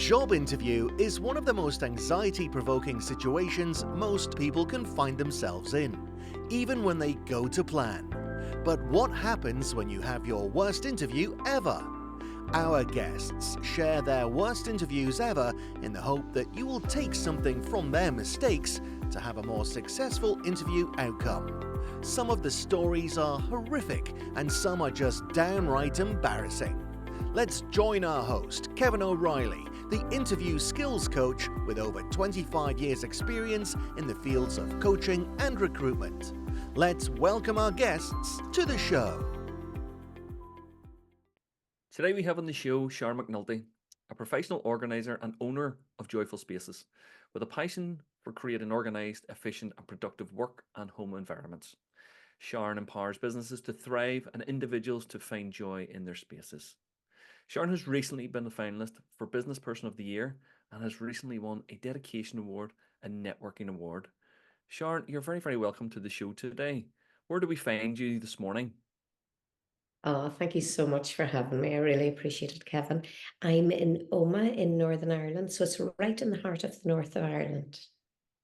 job interview is one of the most anxiety-provoking situations most people can find themselves in, even when they go to plan. But what happens when you have your worst interview ever? Our guests share their worst interviews ever in the hope that you will take something from their mistakes to have a more successful interview outcome. Some of the stories are horrific and some are just downright embarrassing. Let's join our host, Kevin O'Reilly, the interview skills coach with over 25 years' experience in the fields of coaching and recruitment. Let's welcome our guests to the show. Today we have on the show Sharon McNulty, a professional organiser and owner of Joyful Spaces, with a passion for creating organised, efficient and productive work and home environments. Sharon empowers businesses to thrive and individuals to find joy in their spaces. Sharon has recently been a finalist for Business Person of the Year and has recently won a Dedication Award and Networking Award. Sharon, you're very, very welcome to the show today. Where do we find you this morning? Oh, thank you so much for having me. I really appreciate it, Kevin. I'm in Omagh in Northern Ireland, so it's right in the heart of the north of Ireland.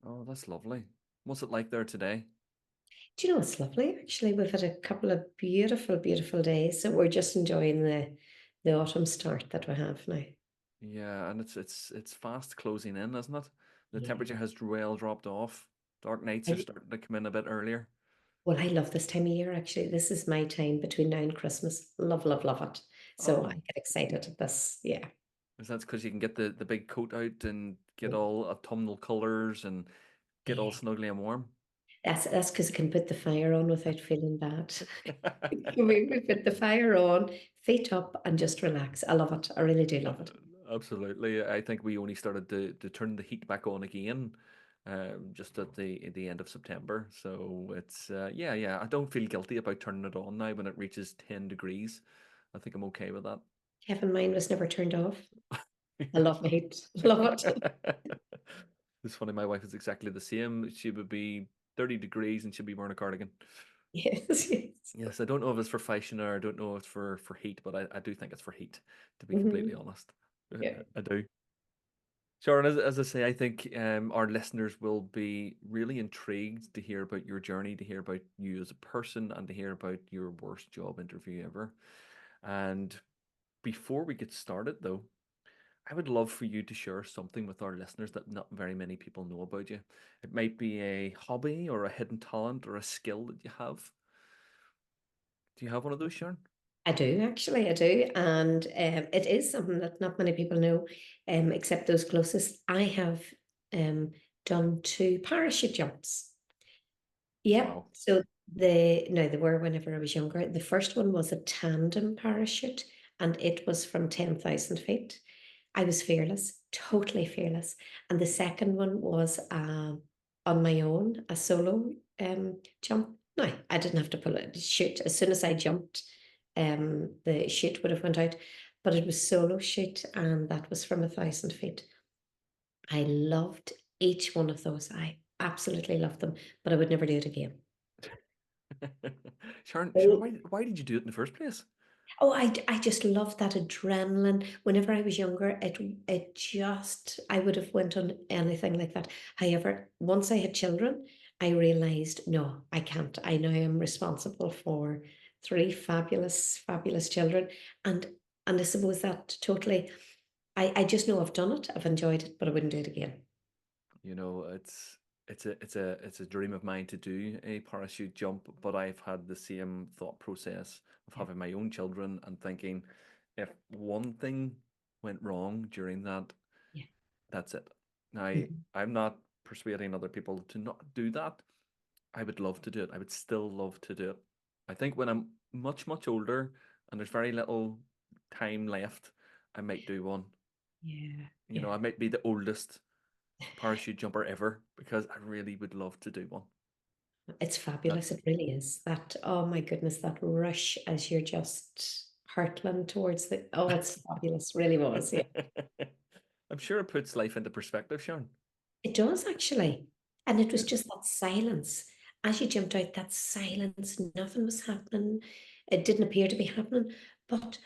Oh, that's lovely. What's it like there today? Do you know, it's lovely, actually. We've had a couple of beautiful, beautiful days, so we're just enjoying the autumn start that we have now. Yeah, and it's fast closing in, isn't it? The Yeah. temperature has well dropped off. Dark nights are I, starting to come in a bit earlier. well, I love this time of year, actually. This is my time between now and Christmas. Love, love, love it. So I Oh, get excited at this. Yeah. is that because you can get the big coat out and get all autumnal colours and get all Yeah. snuggly and warm? That's because I can put the fire on without feeling bad. We put the fire on, feet up, and just relax. I love it. I really do love it. Absolutely. I think we only started to turn the heat back on again just at the end of September. So it's yeah. I don't feel guilty about turning it on now when it reaches 10 degrees. I think I'm okay with that. Kevin, mine was never turned off. I love the heat. Love it. It's funny, my wife is exactly the same. She would be 30 degrees and she'd be wearing a cardigan. Yes, yes. Yes, I don't know if it's for fashion or I don't know if it's for heat, but I do think it's for heat, to be completely Mhm. honest. Yeah. I do. Sharon, as I say, I think our listeners will be really intrigued to hear about your journey, to hear about you as a person, and to hear about your worst job interview ever. And before we get started, though, I would love for you to share something with our listeners that not very many people know about you. It might be a hobby or a hidden talent or a skill that you have. Do you have one of those, Sharon? I do, actually. I do. And it is something that not many people know, except those closest. I have um, done 2 parachute jumps. Yep. Wow. So they were whenever I was younger. The first one was a tandem parachute, and it was from 10,000 feet. I was fearless, totally fearless. And the second one was on my own, a solo jump. No, I didn't have to pull it, shoot. As soon as I jumped, the chute would have went out. But it was solo shoot, and that was from 1,000 feet. I loved each one of those. I absolutely loved them, but I would never do it again. Sharon, why did you do it in the first place? Oh, I just love that adrenaline. Whenever I was younger, it just I would have went on anything like that. However, once I had children, I realized no, I can't. I now am responsible for 3 fabulous, fabulous children, and I suppose that totally. I just know I've done it. I've enjoyed it, but I wouldn't do it again. You know, it's a dream of mine to do a parachute jump, but I've had the same thought process of Yeah. having my own children and thinking if one thing went wrong during that, Yeah. that's it. Now, Mhm. I'm not persuading other people to not do that. I would love to do it. I would still love to do it. I think when I'm much, much older and there's very little time left, I might do one. Yeah. You know, Yeah. I might be the oldest parachute jumper ever because I really would love to do one. It's That fabulous. It really is. That, oh my goodness, that rush as you're just hurtling towards it's fabulous. Really was. Yeah. I'm sure it puts life into perspective, Sharon. It does actually. And it was Yeah. just that silence. As you jumped out, that silence, nothing was happening. It didn't appear to be happening. But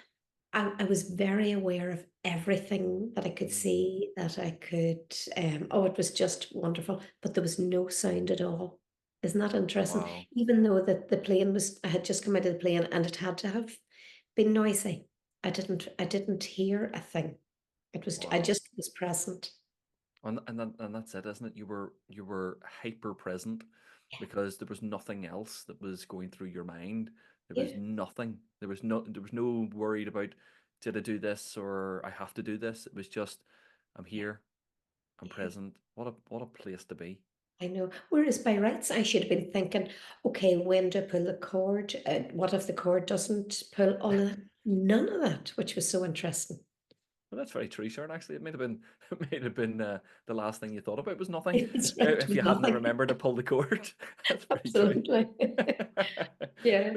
I was very aware of everything that I could Mm. see, that I could, oh, it was just wonderful, but there was no sound at all. Isn't that interesting? Wow. Even though that the plane was, I had just come out of the plane and it had to have been noisy. I didn't hear a thing. I Wow. just was present. And that's it, isn't it? You were hyper present because there was nothing else that was going through your mind. There Yeah, was nothing. There was no worried about did I do this or I have to do this. It was just I'm yeah, here, I'm yeah. present. What a place to be. I know. Whereas by rights, I should have been thinking, okay, when do I pull the cord? What if the cord doesn't pull? All of that. None of that, which was so interesting. Well, that's very true, Sharon. Actually, it might have been it might have been the last thing you thought about was nothing. It's right, If you hadn't nothing. remembered to pull the cord. That's very true. Absolutely. Yeah.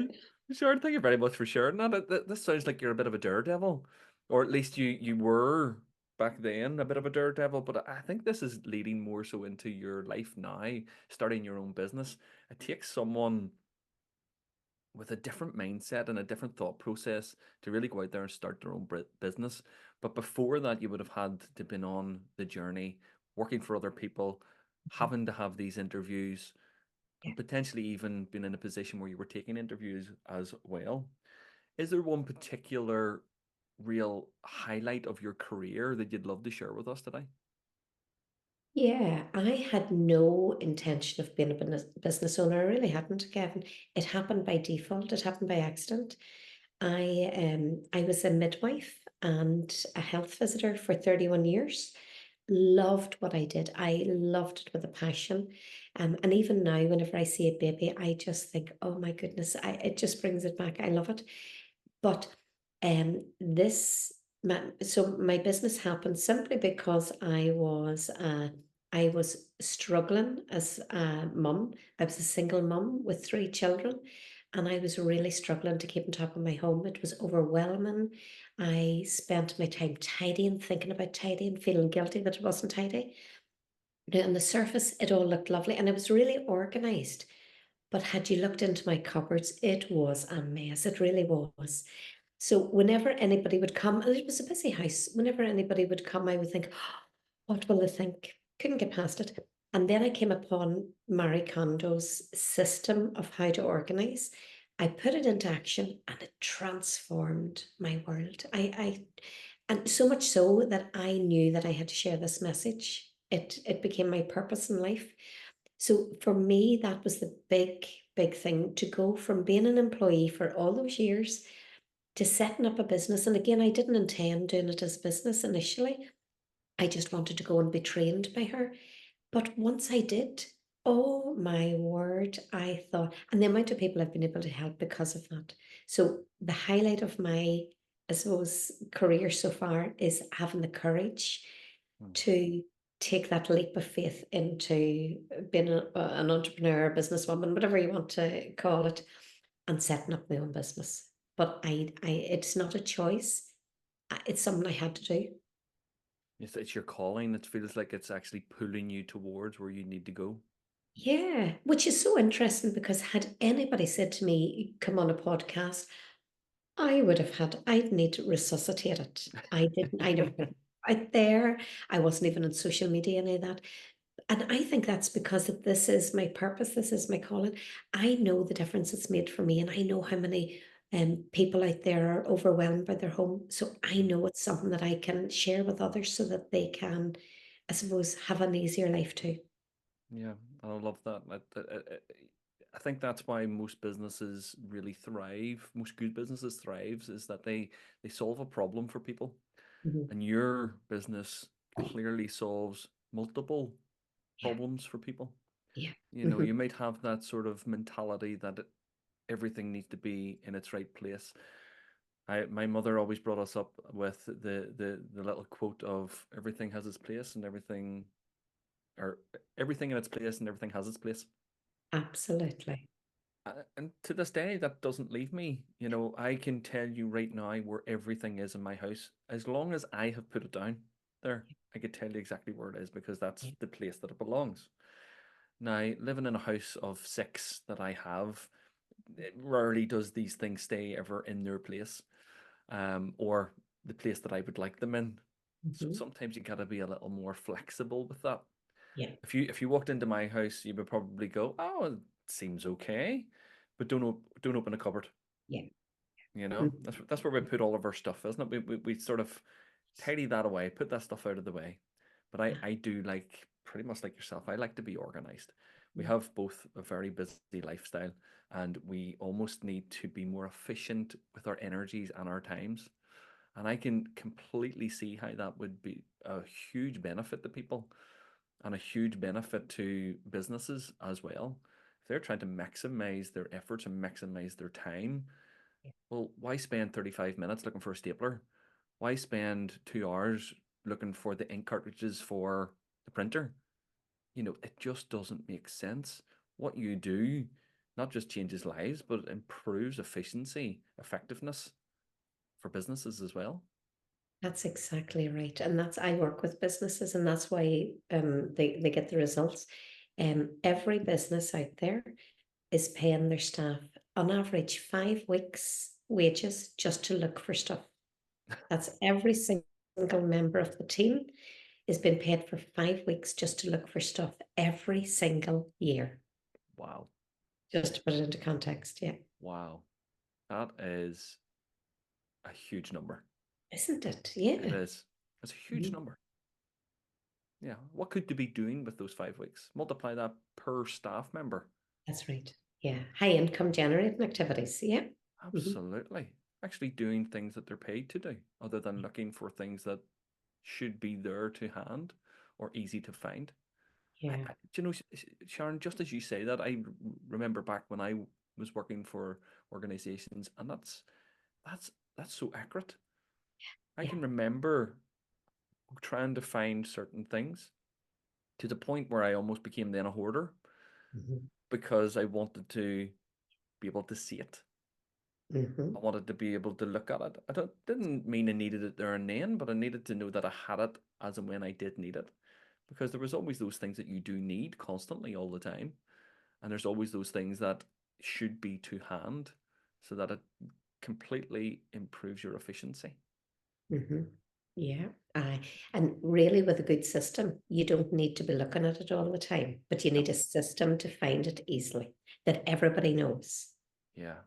Sharon, thank you very much for sharing that. This sounds like you're a bit of a daredevil, or at least you were back then a bit of a daredevil. But I think this is leading more so into your life now, starting your own business. It takes someone with a different mindset and a different thought process to really go out there and start their own business. But before that, you would have had to been on the journey, working for other people, having to have these interviews, Yeah. and potentially even been in a position where you were taking interviews as well. Is there one particular real highlight of your career that you'd love to share with us today? Yeah, I had no intention of being a business owner. I really hadn't, Kevin. It happened by default. It happened by accident. I was a midwife and a health visitor for 31 years. Loved what I did. I loved it with a passion. And even now, whenever I see a baby, I just think, oh my goodness, it just brings it back. I love it. But so my business happened simply because I was struggling as a mum. I was a single mum with three children, and I was really struggling to keep on top of my home. It was overwhelming. I spent my time tidying, thinking about tidying, feeling guilty that it wasn't tidy. Now, on the surface, it all looked lovely and it was really organized. But had you looked into my cupboards, it was a mess. It really was. So whenever anybody would come, and it was a busy house, whenever anybody would come, I would think, what will they think? Couldn't get past it. And then I came upon Marie Kondo's system of how to organize. I put it into action and it transformed my world. And so much so that I knew that I had to share this message. It became my purpose in life. So for me, that was the big thing, to go from being an employee for all those years to setting up a business. And again, I didn't intend doing it as business initially. I just wanted to go and be trained by her. But once I did, oh my word, I thought, and the amount of people I've been able to help because of that. So the highlight of my, I suppose, career so far is having the courage Mm. to take that leap of faith into being an entrepreneur, businesswoman, whatever you want to call it, and setting up my own business. But it's not a choice. It's something I had to do. It's your calling. It feels like it's actually pulling you towards where you need to go. Yeah, which is so interesting because had anybody said to me, come on a podcast, I'd need to resuscitate it. I never put it out there. I wasn't even on social media, any of that. And I think that's because this is my purpose, this is my calling. I know the difference it's made for me, and I know how many people out there are overwhelmed by their home. So I Mm. know it's something that I can share with others so that they can, I suppose, have an easier life too. Yeah, I love that. I think that's why most businesses really thrive. Most good businesses thrives is that they solve a problem for people, Mhm. and your business clearly solves multiple Yeah, problems for people. yeah. You know, Mhm. you might have that sort of mentality that everything needs to be in its right place. My mother always brought us up with the little quote of everything has its place and everything in its place and everything has its place. Absolutely. And to this day, that doesn't leave me. You know, I can tell you right now where everything is in my house. As long as I have put it down there, I could tell you exactly where it is because that's Yeah. the place that it belongs. Now, living in a house of six that I have, it rarely does these things stay ever in their place. or the place that I would like them in. So Mhm. sometimes you got to be a little more flexible with that. Yeah. If you walked into my house, you would probably go, "Oh, it seems okay," but don't open a cupboard. Yeah. You know, Mhm. that's where we put all of our stuff, isn't it? We sort of tidy that away, put that stuff out of the way. But I do like, pretty much like yourself, I like to be organized. We Yeah. have both a very busy lifestyle, and we almost need to be more efficient with our energies and our times. And I can completely see how that would be a huge benefit to people and a huge benefit to businesses as well. If they're trying to maximize their efforts and maximize their time, well, why spend 35 minutes looking for a stapler? Why spend 2 hours looking for the ink cartridges for the printer? You know, it just doesn't make sense. What you do not just changes lives, but improves efficiency, effectiveness for businesses as well. That's exactly right. And that's, I work with businesses, and that's why they get the results. Every business out there is paying their staff on average 5 weeks' wages just to look for stuff. That's every single member of the team is being paid for 5 weeks just to look for stuff every single year. Wow. Just to put it into context, yeah. Wow. That is a huge number. Isn't it? It Yeah. is. It's a huge Mhm. number. Yeah. What could they be doing with those 5 weeks? Multiply that per staff member. That's right. Yeah. High income generating activities. Yeah. Mhm. Absolutely. Actually doing things that they're paid to do, other than looking for things that should be there to hand or easy to find. Yeah. Do you know, Sharon, just as you say that, I remember back when I was working for organizations, and that's that's so accurate. I Yeah. can remember trying to find certain things to the point where I almost became then a hoarder Mhm. because I wanted to be able to see it. I Mhm. wanted to be able to look at it. Didn't mean I needed it there and then, but I needed to know that I had it as and when I did need it. Because there was always those things that you do need constantly all the time. And there's always those things that should be to hand so that it completely improves your efficiency. Mhm. Yeah. And really, with a good system, you don't need to be looking at it all the time, but you No, need a system to find it easily that everybody knows. yeah.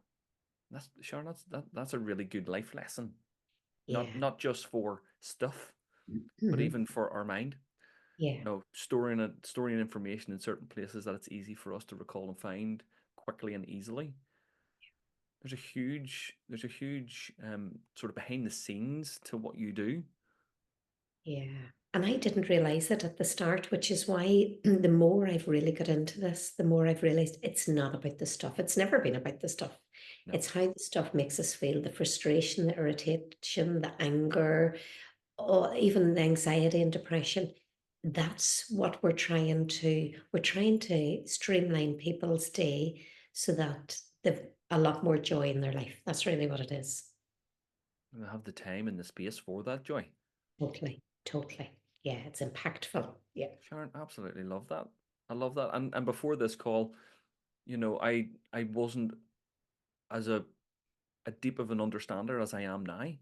That's Sharon, that's a really good life lesson. Yeah. Not just for stuff, but Mhm. even for our mind. Yeah. Storing information in certain places that it's easy for us to recall and find quickly and easily. There's a huge sort of behind the scenes to what you do. Yeah. And I didn't realize it at the start, which is why the more I've really got into this, the more I've realized it's not about the stuff. It's never been about the stuff. No, It's how the stuff makes us feel, the frustration, the irritation, the anger, or even the anxiety and depression. That's what we're trying to streamline people's day so that they've a lot more joy in their life. That's really what it is. we have the time and the space for that joy. Totally. Totally. Yeah, it's impactful. Yeah. Sharon, absolutely love that. I love that. And before this call, you know, I wasn't as a deep of an understander as I am now.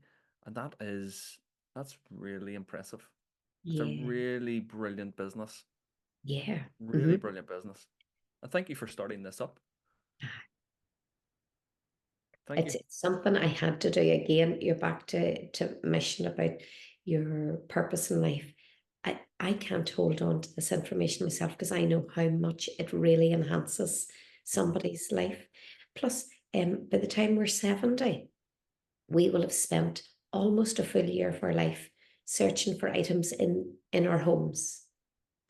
And that's really impressive. It's a Yeah. really brilliant business. Yeah. Really Mhm. brilliant business. And thank you for starting this up. Thank you. It's something I had to do. Again, you're back to mission about your purpose in life. I can't hold on to this information myself because I know how much it really enhances Mhm. somebody's life. Plus, by the time we're 70, we will have spent almost a full year of our life searching for items in our homes.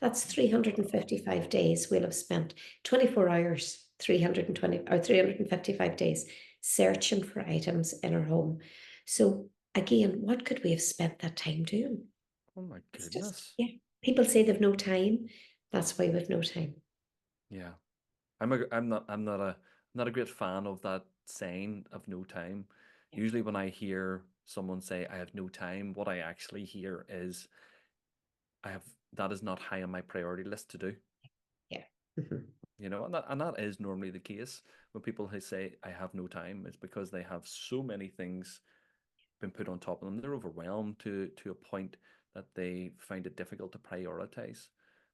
That's Wow. 355 days we'll have spent, 24 hours, 320 or 355 days searching for items in our home. So again, what could we have spent that time doing? Oh my It's just, goodness. yeah. People say they've no time. That's why we've no time. Yeah. I'm not a great fan of that saying of no time. Yeah. Usually when I hear someone say I have no time, what I actually hear is I have that is not high on my priority list to do. Yeah. Mhm. You know, and that is normally the case when people who say I have no time, it's because they have so many things been put on top of them. They're overwhelmed to a point that they find it difficult to prioritize.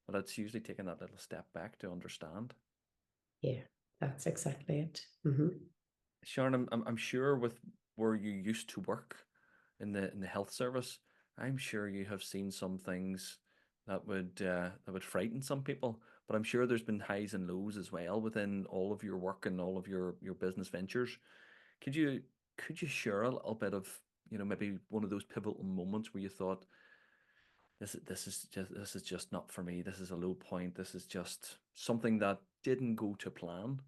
But it's usually taking that little step back to understand. Yeah, that's exactly it. Sharon, I'm sure with where you used to work in the health service, I'm sure you have seen some things that would frighten some people. But I'm sure there's been highs and lows as well within all of your work and all of your business ventures. Could you could you share a little bit of, maybe one of those pivotal moments where you thought, this is just not for me. This is a low point. This is just something that didn't go to plan.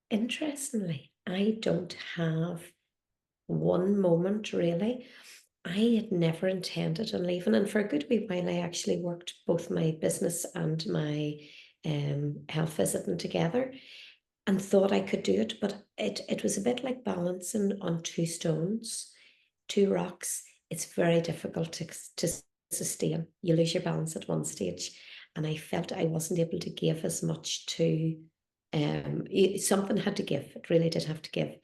Interestingly, I don't have one moment really. I had never intended on leaving, and for a good wee while, I actually worked both my business and my health visiting together, and thought I could do it. But it was a bit like balancing on two stones, two rocks. It's very difficult to sustain. You lose your balance at one stage, and I felt I wasn't able to give as much to. Something had to give. It really did have to give.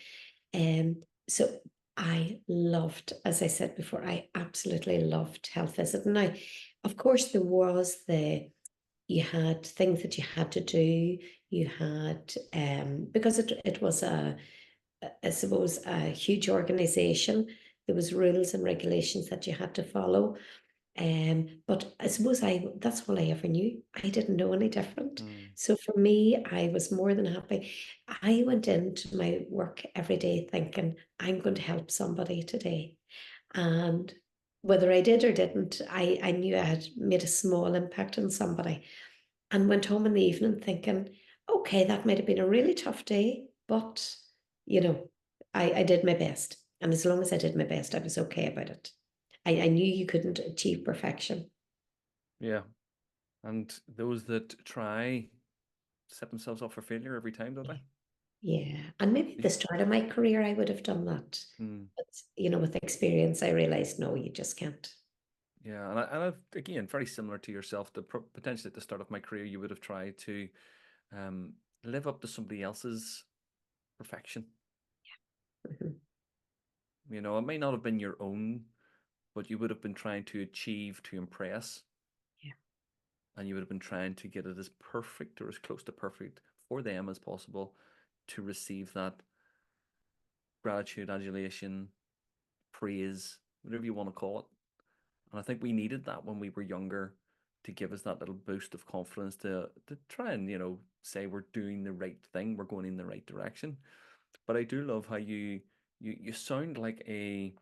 So I loved, as I said before, I absolutely loved health visiting. Now, of course, there was you had things that you had to do. You had, because it was I suppose, a huge organization. There was rules and regulations that you had to follow. But I suppose that's all I ever knew. I didn't know any different. Mm. So for me, I was more than happy. I went into my work every day thinking, I'm going to help somebody today. And whether I did or didn't, I knew I had made a small impact on somebody, and went home in the evening thinking, okay, that might have been a really tough day, but you know, I did my best. And as long as I did my best, I was okay about it. I knew you couldn't achieve perfection. Yeah. And those that try set themselves up for failure every time, don't they? Yeah. And maybe at the start of my career, I would have done that. Mm. But, with experience, I realized, no, you just can't. Yeah, and I've, again, very similar to yourself. Potentially at the start of my career, you would have tried to um, live up to somebody else's perfection. Mhm. It may not have been your own, but you would have been trying to achieve to impress, Yeah. and you would have been trying to get it as perfect or as close to perfect for them as possible to receive that gratitude, adulation, praise, whatever you want to call it. And I think we needed that when we were younger to give us that little boost of confidence to try and, say we're doing the right thing, we're going in the right direction. But I do love how you sound like a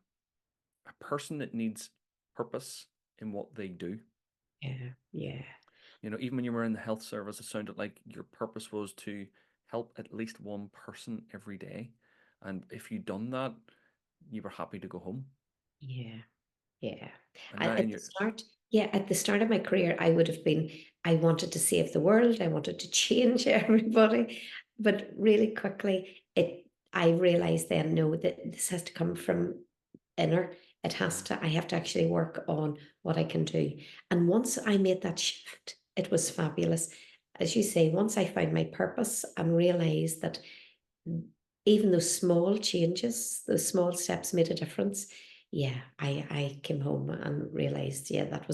person that needs purpose in what they do. Yeah. Yeah. Even when you were in the health service, it sounded like your purpose was to help at least one person every day. And if you'd done that, you were happy to go home. Yeah. Yeah. And now At in the your start, yeah, at the start of my career, I would have been, I wanted to save the world. I wanted to change everybody. But really quickly, I realized then, no, that this has to come from inner. I have to actually work on what I can do. And once I made that shift, it was fabulous. As you say, once I found my purpose and realized that even those small changes, those small steps made a difference. Yeah, I came home and realized, yeah, that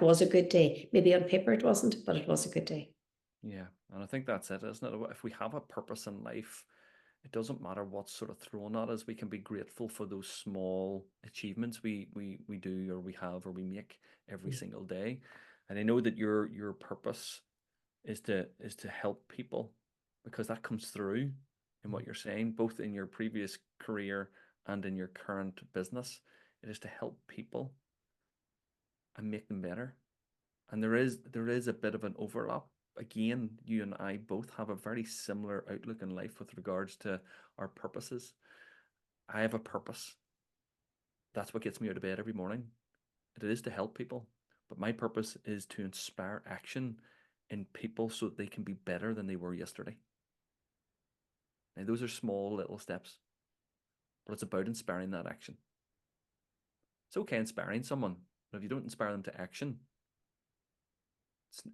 was a good day. Maybe on paper it wasn't, but it was a good day. Yeah, and I think that's it, isn't it? If we have a purpose in life, it doesn't matter what's sort of thrown at us. We can be grateful for those small achievements we do or we have or we make every Yeah. single day. And I know that your purpose is to help people, because that comes through in what you're saying, both in your previous career and in your current business. It is to help people and make them better. And there is a bit of an overlap. Again, you and I both have a very similar outlook in life with regards to our purposes. I have a purpose. That's what gets me out of bed every morning. It is to help people. But my purpose is to inspire action in people so that they can be better than they were yesterday. Now, those are small little steps, but it's about inspiring that action. It's okay inspiring someone, but if you don't inspire them to action,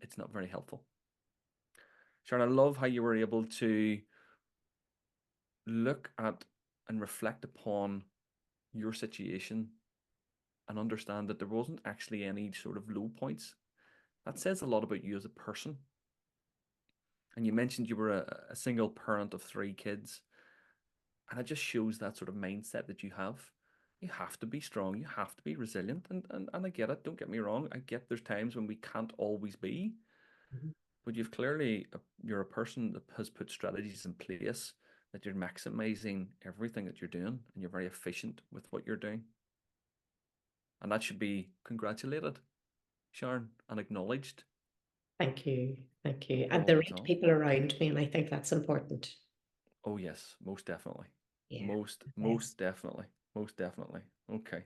it's not very helpful. Sharon, I love how you were able to look at and reflect upon your situation and understand that there wasn't actually any sort of low points. That says a lot about you as a person. And you mentioned you were a single parent of 3 kids. And it just shows that sort of mindset that you have. You have to be strong. You have to be resilient. And I get it. Don't get me wrong. I get there's times when we can't always be. Mhm. But you've clearly, you're a person that has put strategies in place that you're maximizing everything that you're doing. And you're very efficient with what you're doing. And that should be congratulated, Sharon, and acknowledged. Thank you. Thank you. No And the problem at right all. people around me, and I think that's important. Oh, yes, most definitely. Yeah. Most Yes. definitely. Most definitely. Okay.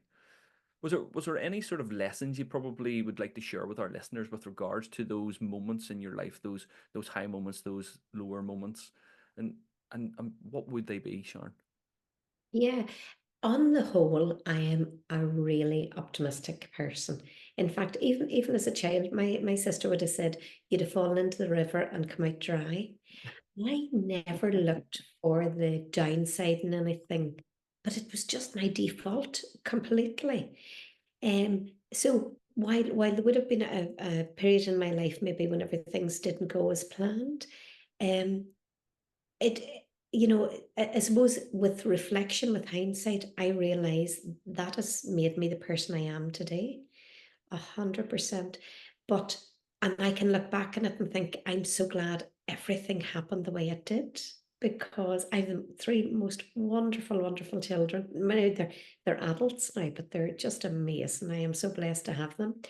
Was there any sort of lessons you probably would like to share with our listeners with regards to those moments in your life, those high moments, those lower moments, and and what would they be, Sharon? Yeah. On the whole, I am a really optimistic person. In fact, even as a child, my sister would have said, "You'd have fallen into the river and come out dry." I never looked for the downside in anything, but it was just my default completely. So while there would have been a period in my life maybe whenever things didn't go as planned, um, it I suppose with reflection, with hindsight, I realize that has made me the person I am today, 100%. But and I can look back on it and think I'm so glad everything happened the way it did because I have the 3 most wonderful, wonderful children. Many they're adults now, but they're just amazing. I am so blessed to have them.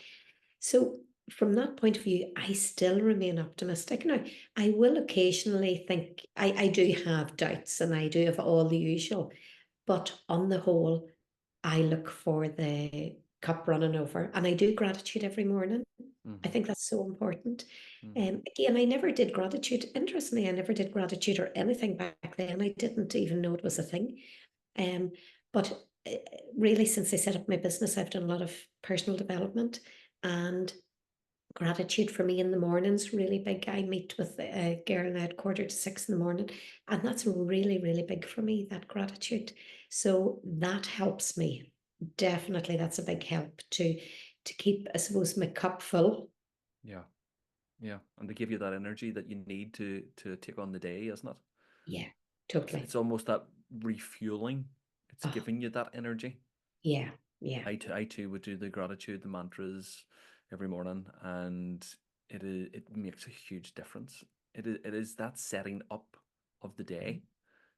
So from that point of view, I still remain optimistic. Now, I will occasionally think I do have doubts and I do have all the usual, but on the whole, I look for the cup running over and I do gratitude every morning. I Mm-hmm. think that's so important. Mm-hmm. Again, I never did gratitude. Interestingly, I never did gratitude or anything back then. I didn't even know it was a thing. Um, but really, since I set up my business, I've done a lot of personal development and gratitude for me in the mornings really big. I meet with a girl now at 5:45 in the morning, and that's really, really big for me, that gratitude. So that helps me. Definitely, that's a big help to keep, I suppose, my cup full. Yeah, yeah, and to give you that energy that you need to take on the day, isn't it? Yeah, It's totally. it's almost that refueling. It's Oh, giving you that energy. yeah, yeah, I too would do the gratitude, the mantras every morning, and it makes a huge difference. It is that setting up of the day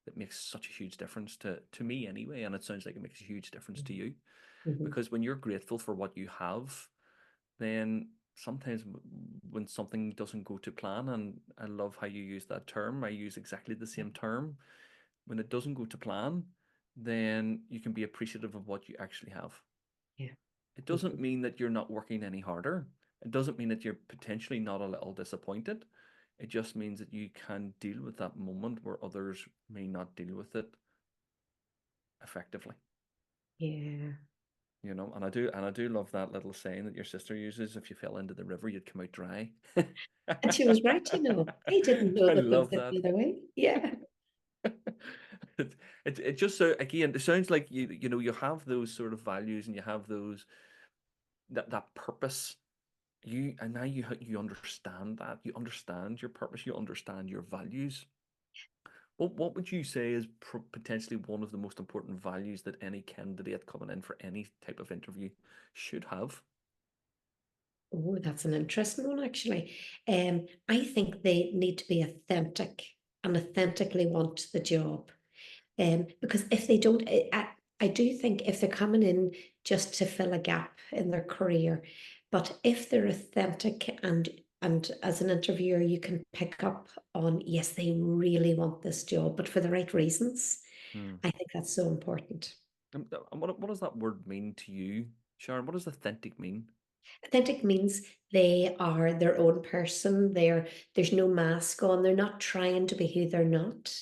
that makes such a huge difference to me anyway, and it sounds like it makes a huge difference to you hmm, because when you're grateful for what you have, then sometimes when something doesn't go to plan, and I love how you use that term, I use exactly the same term. When it doesn't go to plan, then you can be appreciative of what you actually have. yeah. It Mhm. doesn't mean that you're not working any harder. It doesn't mean that you're potentially not a little disappointed. It just means that you can deal with that moment where others may not deal with it effectively. Yeah. And I do love that little saying that your sister uses, if you fell into the river, you'd come out dry. And she was right, I didn't know I that there was love that. any other way. Yeah. It just, so again, it sounds like you have those sort of values and you have those that purpose. And now you understand that. You understand your purpose, you understand your values. What would you say is potentially one of the most important values that any candidate coming in for any type of interview should have? Oh, that's an interesting one, actually. I think they need to be authentic and authentically want the job. Because if they don't, I do think if they're coming in just to fill a gap in their career, but if they're authentic and as an interviewer, you can pick up on, yes, they really want this job, but for the right reasons. Hmm. I think that's so important. And what does that word mean to you, Sharon? What does authentic mean? Authentic means they are their own person. There's no mask on. They're not trying to be who they're not.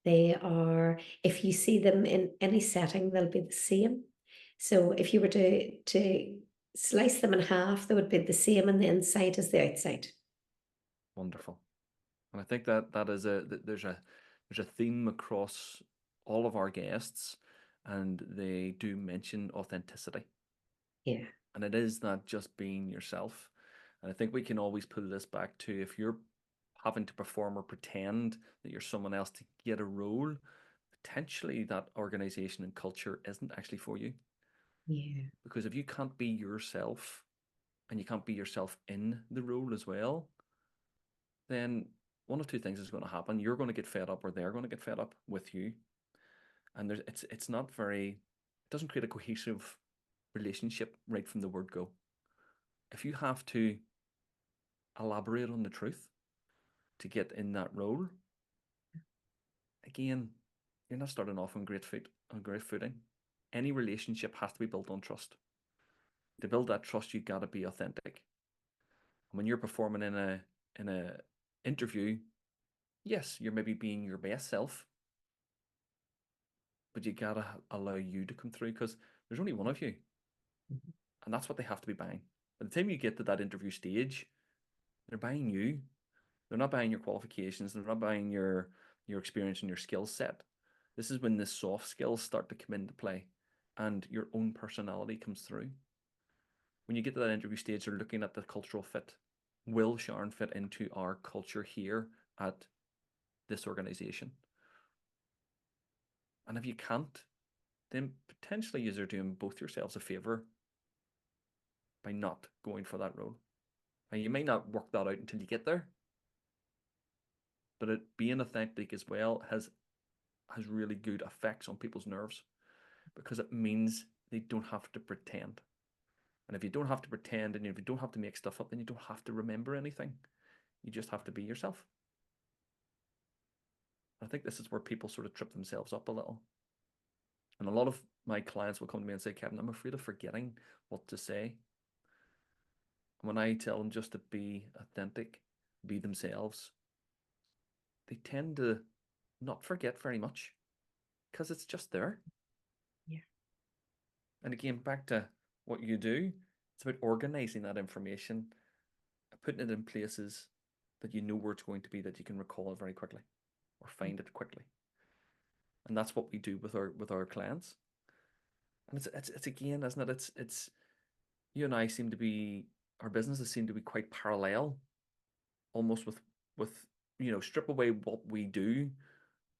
They are, if you see them in any setting, they'll be the same. So if you were to slice them in half, they would be the same on the inside as the outside. Wonderful. And I think that there's a theme across all of our guests, and they do mention authenticity. Yeah. And it is not just being yourself. And I think we can always pull this back to, if you're having to perform or pretend that you're someone else to get a role, potentially that organization and culture isn't actually for you. Yeah. Because if you can't be yourself, and you can't be yourself in the role as well, then one of two things is going to happen. You're going to get fed up, or they're going to get fed up with you. And it's not very, it doesn't create a cohesive relationship right from the word go. If you have to elaborate on the truth to get in that role, again, you're not starting off on great footing. Any relationship has to be built on trust. To build that trust, you got to be authentic. And when you're performing in a interview, yes, you're maybe being your best self, but you gotta allow you to come through, because there's only one of you, Mhm. and that's what they have to be buying. By the time you get to that interview stage, they're buying you. They're not buying your qualifications. They're not buying your experience and your skill set. This is when the soft skills start to come into play, and your own personality comes through. When you get to that interview stage, they're looking at the cultural fit. Will Sharon fit into our culture here at this organization? And if you can't, then potentially you're doing both yourselves a favor by not going for that role. And you may not work that out until you get there, but it being authentic as well has really good effects on people's nerves, because it means they don't have to pretend. And if you don't have to pretend, and if you don't have to make stuff up, then you don't have to remember anything. You just have to be yourself. I think this is where people sort of trip themselves up a little. And a lot of my clients will come to me and say, Kevin, I'm afraid of forgetting what to say. And when I tell them just to be authentic, be themselves, they tend to not forget very much, because it's just there. Yeah. And again, back to what you do, it's about organizing that information, putting it in places that you know where it's going to be, that you can recall it very quickly or find it quickly. And that's what we do with our clients. And it's again, isn't it? It's you and I seem to be, our businesses seem to be quite parallel, almost with strip away what we do,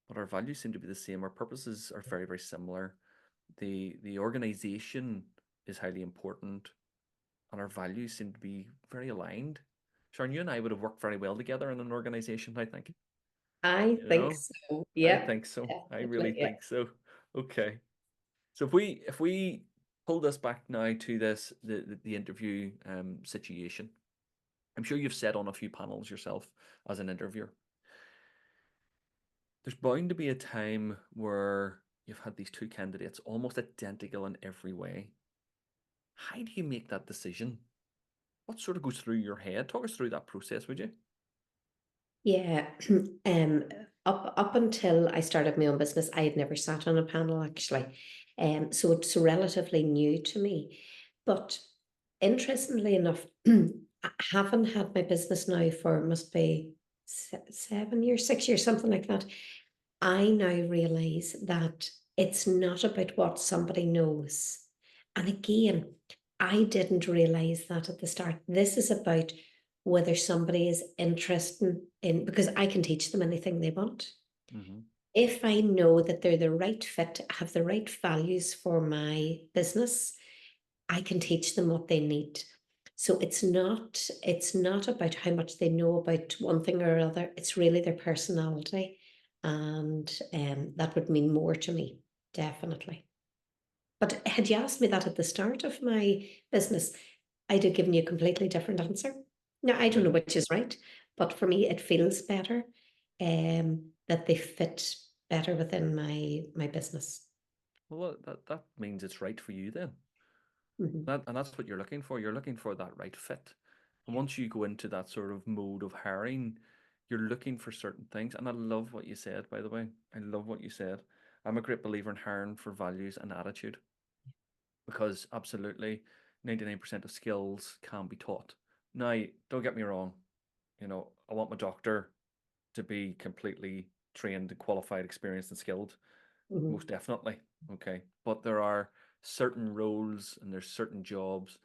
but our values seem to be the same. Our purposes are very, very similar. The organization is highly important, and our values seem to be very aligned. Sharon, you and I would have worked very well together in an organization, I think. I think so. I Yeah, think so. I really definitely. Yeah. think so. Okay. So if we pull this back now to the interview situation, I'm sure you've sat on a few panels yourself as an interviewer. There's bound to be a time where you've had these two candidates almost identical in every way. How do you make that decision? What sort of goes through your head? Talk us through that process, would you? Yeah. Um, up until I started my own business, I had never sat on a panel actually. So it's relatively new to me. But interestingly enough, I haven't had my business now for must be 7 years, 6 years, something like that. I now realize that it's not about what somebody knows. And again, I didn't realize that at the start. This is about whether somebody is interested in, because I can teach them anything they want. Mm-hmm. If I know that they're the right fit, have the right values for my business, I can teach them what they need. So it's not about how much they know about one thing or other. It's really their personality, and that would mean more to me, definitely. But had you asked me that at the start of my business, I'd have given you a completely different answer. Now I don't know Yeah. which is right, but for me it feels better, that they fit better within my business. Well, that means it's right for you then. Mhm. And that's what you're looking for. You're looking for that right fit. And once you go into that sort of mode of hiring, you're looking for certain things. And I love what you said, by the way. I love what you said. I'm a great believer in hiring for values and attitude, because absolutely 99% of skills can be taught. Now, don't get me wrong. I want my doctor to be completely trained and qualified, experienced, and skilled. Mhm. Most definitely. Okay. But there are certain roles and there's certain jobs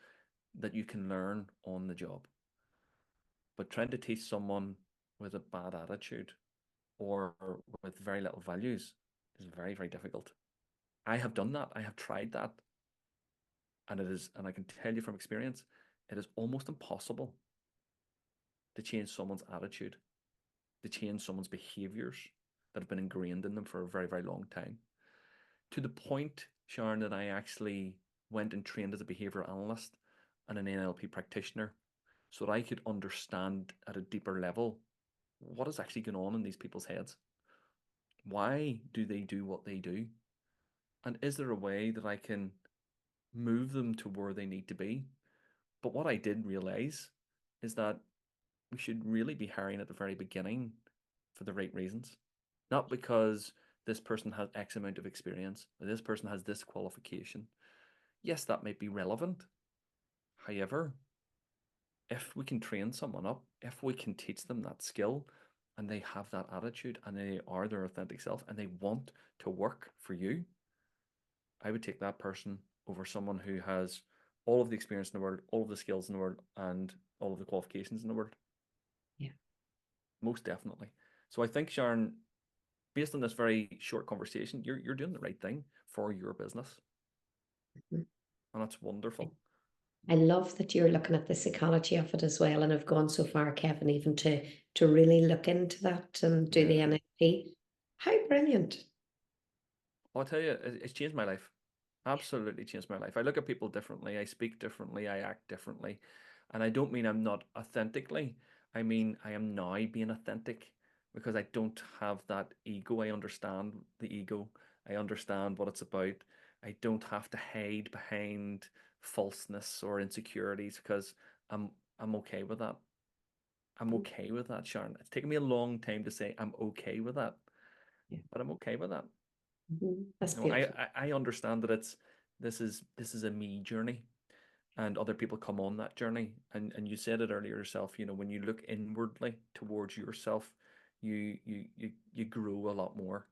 that you can learn on the job. But trying to teach someone with a bad attitude or with very little values is very, very difficult. I have done that. I have tried that. And and I can tell you from experience, it is almost impossible to change someone's attitude, to change someone's behaviors that have been ingrained in them for a very, very long time. To the point, Sharon, that I actually went and trained as a behavior analyst and an NLP practitioner so that I could understand at a deeper level what is actually going on in these people's heads. Why do they do what they do? And is there a way that I can move them to where they need to be? But what I did realize is that we should really be hiring at the very beginning for the right reasons. Not because this person has X amount of experience, or this person has this qualification. Yes, that might be relevant. However, if we can train someone up, if we can teach them that skill, and they have that attitude and they are their authentic self and they want to work for you, I would take that person over someone who has all of the experience in the world, all of the skills in the world, and all of the qualifications in the world. Yeah. Most definitely. So I think, Sharon, based on this very short conversation, you're doing the right thing for your business. Mhm. And that's wonderful. I love that you're looking at the psychology of it as well, and have gone so far, Kevin, even to really look into that and do the Yeah. NLP. How brilliant! I'll tell you, it's changed my life. Absolutely changed my life. I look at people differently. I speak differently. I act differently. And I don't mean I'm not authentically. I mean, I am now being authentic because I don't have that ego. I understand the ego. I understand what it's about. I don't have to hide behind falseness or insecurities because I'm I'm okay with that. I'm okay with that, Sharon. It's taken me a long time to say I'm okay with that, Yeah. but I'm okay with that. That's You know, beautiful. I understand that this is a me journey, and other people come on that journey. And you said it earlier yourself. You know, when you look inwardly towards yourself, you grow a lot more.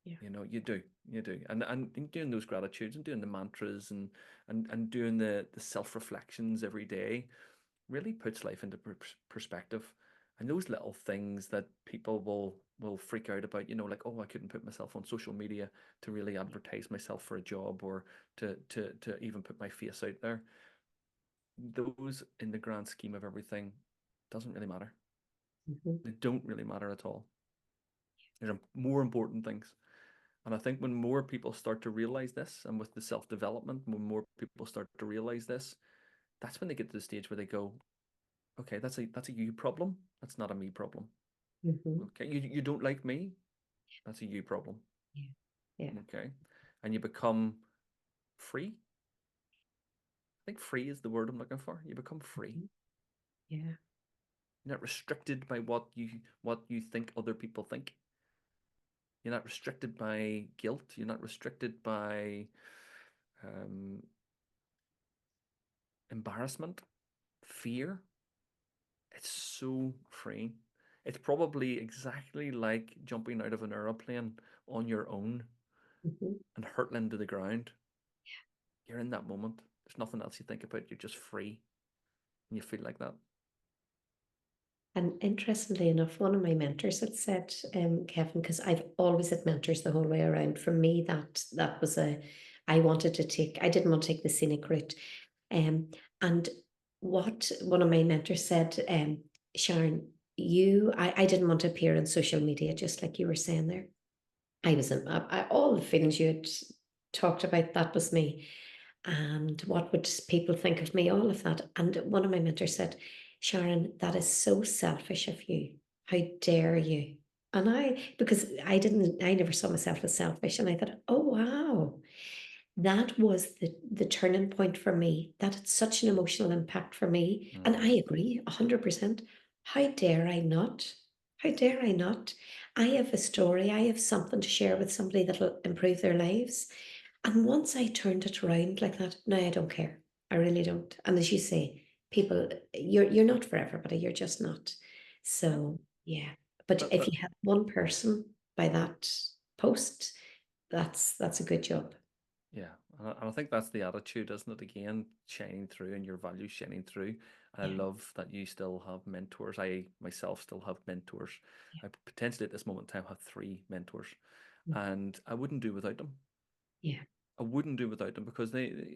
Yeah. You know, you do, and doing those gratitudes and doing the mantras and doing the self reflections every day really puts life into perspective. And those little things that people will freak out about, you know, like, oh, I couldn't put myself on social media to really advertise myself for a job or to even put my face out there. Those, in the grand scheme of everything, doesn't really matter. Mhm. They don't really matter at all. There's more important things. And I think when more people start to realize this, and with the self development, when more people start to realize this, that's when they get to the stage where they go, okay, that's a you problem. That's not a me problem. Mhm. Okay, you don't like me. That's a you problem. Yeah. Yeah. Okay, and you become free. I think free is the word I'm looking for. You become free. Mhm. Yeah. You're not restricted by what you think other people think. You're not restricted by guilt. You're not restricted by um, embarrassment, fear. It's so free. It's probably exactly like jumping out of an aeroplane on your own Mhm. and hurtling to the ground. You're in that moment. There's nothing else you think about. You're just free and you feel like that. And interestingly enough, one of my mentors had said, Kevin, because I've always had mentors the whole way around. For me, that was I didn't want to take the scenic route. And what one of my mentors said, Sharon, I didn't want to appear on social media, just like you were saying there. I was in all the feelings you had talked about, that was me. And what would people think of me? All of that. And one of my mentors said, Sharon, that is so selfish of you. How dare you? And because I never saw myself as selfish. And I thought, oh, wow, that was the turning point for me. That had such an emotional impact for me. And I Mm. agree 100%. How dare I not? How dare I not? I have a story. I have something to share with somebody that'll improve their lives. And once I turned it around like that, no, I don't care. I really don't. And as you say, people, you're not for everybody. You're just not. Yeah. So yeah. But But if you have one person by that, post, that's a good job. Yeah, and I think that's the attitude, isn't it? Again, shining through and your values shining through. And I Yeah. love that you still have mentors. I myself still have mentors. I potentially at this moment in time have 3 mentors, Mm. and I wouldn't do without them. Yeah. I wouldn't do without them because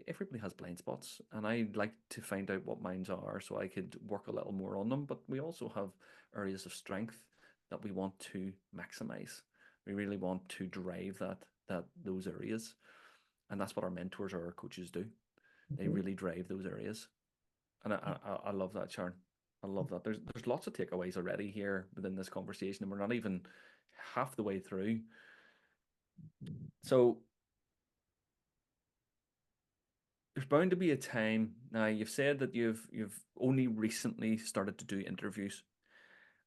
everybody has blind spots, and I like to find out what mine are so I could work a little more on them. But we also have areas of strength that we want to maximize. We really want to drive those areas, and that's what our mentors or our coaches do. They Mhm. really drive those areas, and I love that, Sharon. I love that. There's lots of takeaways already here within this conversation, and we're not even half the way through. So there's bound to be a time. Now you've said that you've only recently started to do interviews,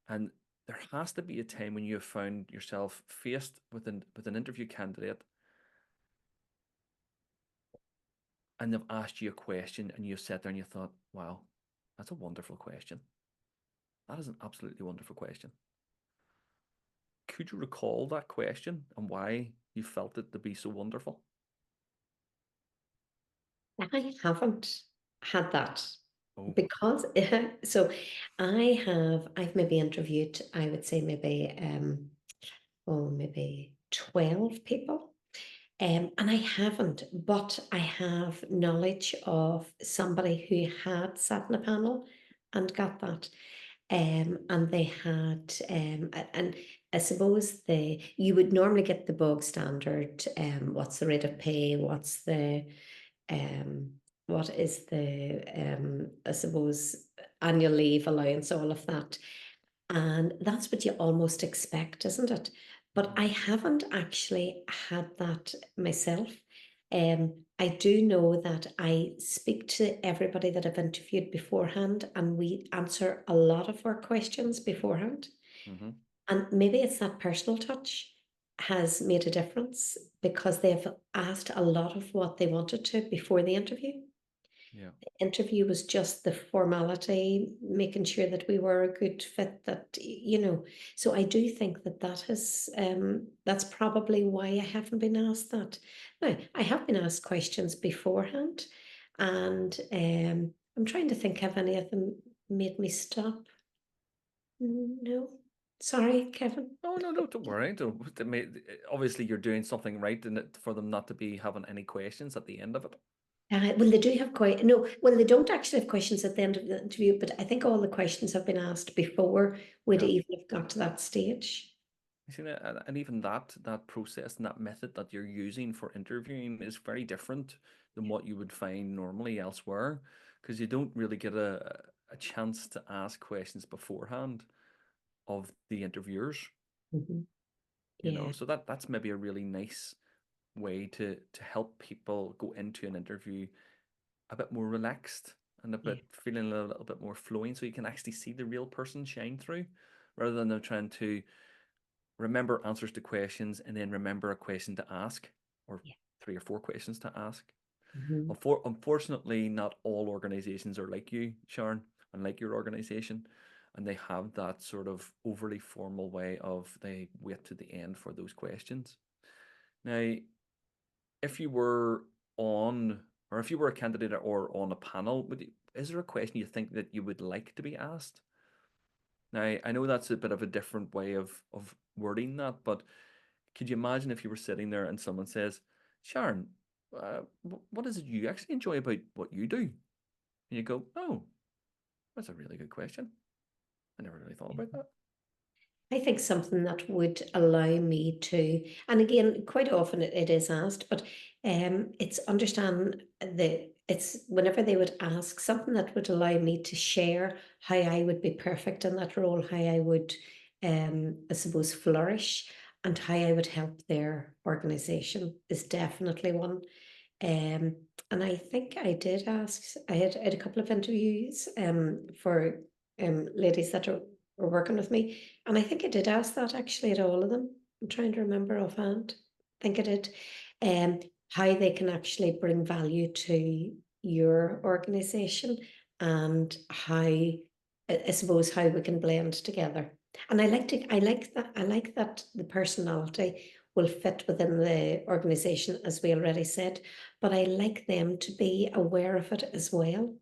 and there has to be a time when you have found yourself faced with an interview candidate, and they've asked you a question, and you've sat there and you thought, "Wow, that's a wonderful question. That is an absolutely wonderful question." Could you recall that question and why you felt it to be so wonderful? I haven't had that Oh, because so I've maybe interviewed, I would say maybe maybe 12 people. And I haven't, but I have knowledge of somebody who had sat in a panel and got that. And they had, and I suppose you would normally get the bog standard, what's the rate of pay, um, what is I suppose, annual leave allowance, all of that. And that's what you almost expect, isn't it? But I haven't actually had that myself. I do know that I speak to everybody that I've interviewed beforehand, and we answer a lot of our questions beforehand. mm-hmm. And maybe it's that personal touch has made a difference because they've asked a lot of what they wanted to before the interview. Yeah, Interview was just the formality, making sure that we were a good fit, so I do think that that's probably why I haven't been asked that. Now, I have been asked questions beforehand, and I'm trying to think have any of them made me stop. No, sorry, Kevin. oh no, no, don't worry. Obviously, you're doing something right in it for them not to be having any questions at the end of it. Well, they do have quite no. Well, they don't actually have questions at the end of the interview, but I think all the questions have been asked before we'd Yeah. even have got to that stage. You see, and even that process and that method that you're using for interviewing is very different than what you would find normally elsewhere, because you don't really get a chance to ask questions beforehand of the interviewers. Mhm. You know, Yeah, so that's maybe a really nice way to help people go into an interview a bit more relaxed and a yeah, bit feeling a little bit more flowing, so you can actually see the real person shine through, rather than them trying to remember answers to questions and then remember a question to ask, or yeah. 3 or 4 questions to ask. Mhm. Unfortunately, not all organizations are like you, Sharon, and like your organization, and they have that sort of overly formal way of they wait to the end for those questions. Now, if you were on, or if you were a candidate or on a panel, is there a question you think that you would like to be asked? Now, I know that's a bit of a different way of wording that, but could you imagine if you were sitting there and someone says, Sharon, what is it you actually enjoy about what you do? And you go, oh, that's a really good question. I never really thought about that. I think something that would allow me to, and again, quite often it is asked, but it's understand it's whenever they would ask something that would allow me to share how I would be perfect in that role, how I would, I suppose, flourish, and how I would help their organization is definitely one. Um, and I think I did ask, I had a couple of interviews for ladies that were working with me. And I think I did ask that actually at all of them. I'm trying to remember offhand. I think I did. How they can actually bring value to your organization, and how I suppose how we can blend together. And I like that the personality will fit within the organization, as we already said, but I like them to be aware of it as well.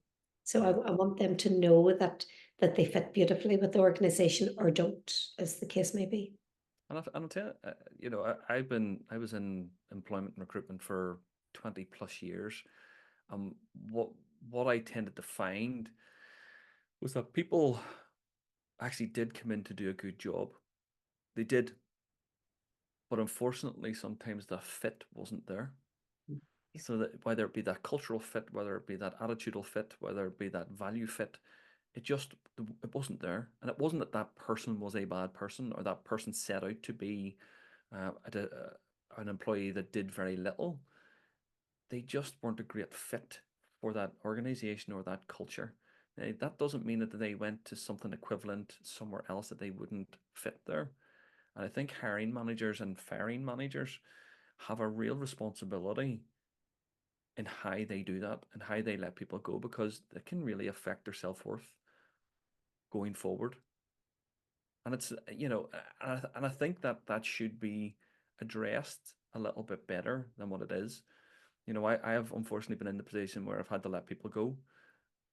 So I want them to know that they fit beautifully with the organization or don't, as the case may be. And I'll tell you, I was in employment and recruitment for 20 plus years. What I tended to find was that people actually did come in to do a good job. They did. But unfortunately, sometimes the fit wasn't there. So that whether it be that cultural fit, whether it be that attitudinal fit, whether it be that value fit, it wasn't there. And it wasn't that that person was a bad person or that person set out to be an employee that did very little. They just weren't a great fit for that organization or that culture. Now, that doesn't mean that they went to something equivalent somewhere else that they wouldn't fit there. And I think hiring managers and firing managers have a real responsibility in how they do that and how they let people go, because it can really affect their self-worth going forward. And it's, and I think that should be addressed a little bit better than what it is. I have unfortunately been in the position where I've had to let people go.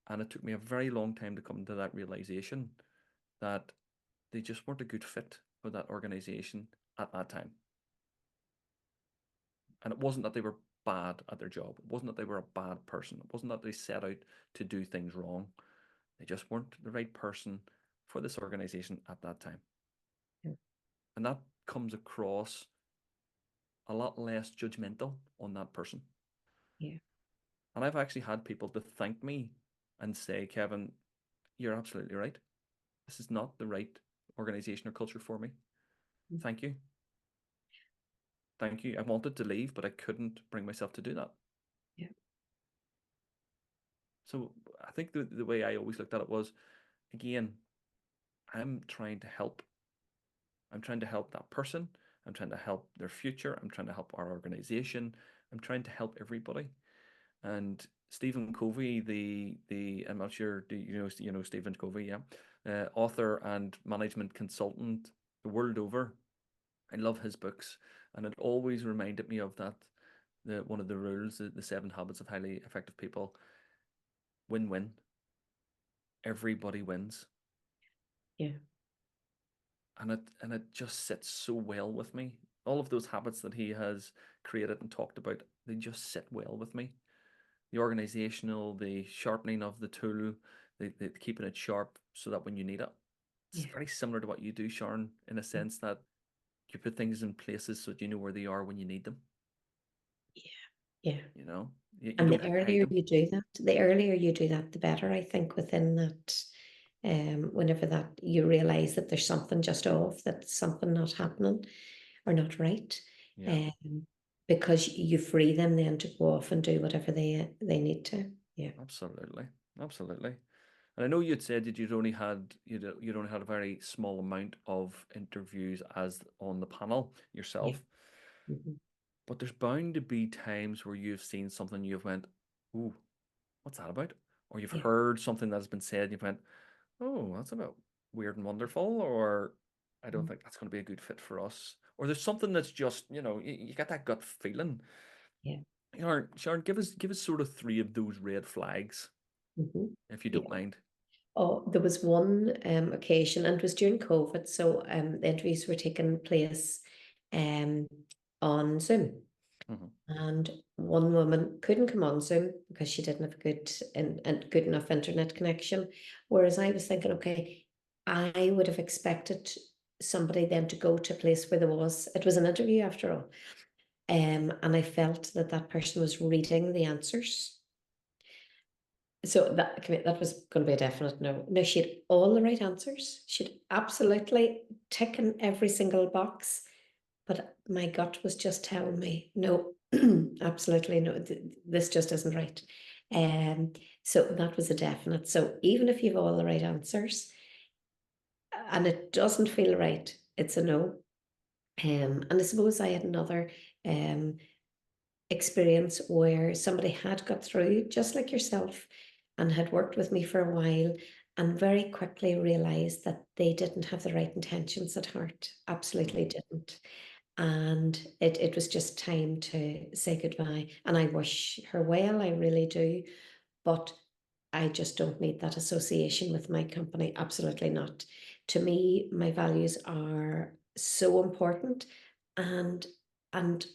And it took me a very long time to come to that realization that they just weren't a good fit for that organization at that time. And it wasn't that they were bad at their job. It wasn't that they were a bad person. It wasn't that they set out to do things wrong. They just weren't the right person for this organization at that time. Yeah. And that comes across a lot less judgmental on that person. Yeah. And I've actually had people to thank me and say, Kevin, you're absolutely right. This is not the right organization or culture for me. Thank you. Thank you. I wanted to leave, but I couldn't bring myself to do that. Yeah. So I think the way I always looked at it was, again, I'm trying to help. I'm trying to help that person. I'm trying to help their future. I'm trying to help our organization. I'm trying to help everybody. And Stephen Covey, I'm not sure, do you know Stephen Covey, yeah, author and management consultant the world over. I love his books, and it always reminded me of that. One of the rules, the 7 Habits of Highly Effective People. Win-win. Everybody wins. Yeah. And it just sits so well with me. All of those habits that he has created and talked about, they just sit well with me. The organizational, the sharpening of the tool, the keeping it sharp so that when you need it. It's very similar to what you do, Sharon, in a sense that you put things in places so that you know where they are when you need them. Yeah. You And don't the hide earlier them. you do that, the better, I think, within that. Whenever that you realize that there's something just off, that something not happening or not right, Yeah. because you free them then to go off and do whatever they need to. Yeah. Absolutely. Absolutely. And I know you'd said that you'd only had a very small amount of interviews as on the panel yourself. Mm-hmm. But there's bound to be times where you've seen something you've went, ooh, what's that about? Or you've heard something that's been said and you've went, oh, that's about weird and wonderful, or I don't think that's going to be a good fit for us. Or there's something that's just, you get that gut feeling. Yeah. Sharon, give us sort of 3 of those red flags, Mm-hmm. if you don't mind. Oh, there was one occasion, and it was during COVID, so the interviews were taking place on Zoom. Mm-hmm. And one woman couldn't come on Zoom because she didn't have a good and good enough internet connection. Whereas I was thinking, okay, I would have expected somebody then to go to a place where it was an interview after all. And I felt that person was reading the answers. So that was going to be a definite no. No, she had all the right answers. She'd absolutely taken every single box. But my gut was just telling me, no, absolutely no, this just isn't right. So that was a definite. So even if you have all the right answers and it doesn't feel right, it's a no. And I suppose I had another experience where somebody had got through, just like yourself, and had worked with me for a while and very quickly realized that they didn't have the right intentions at heart. Absolutely didn't. and it was just time to say goodbye. And I wish her well, I really do, but I just don't need that association with my company. Absolutely not. To me, my values are so important, and and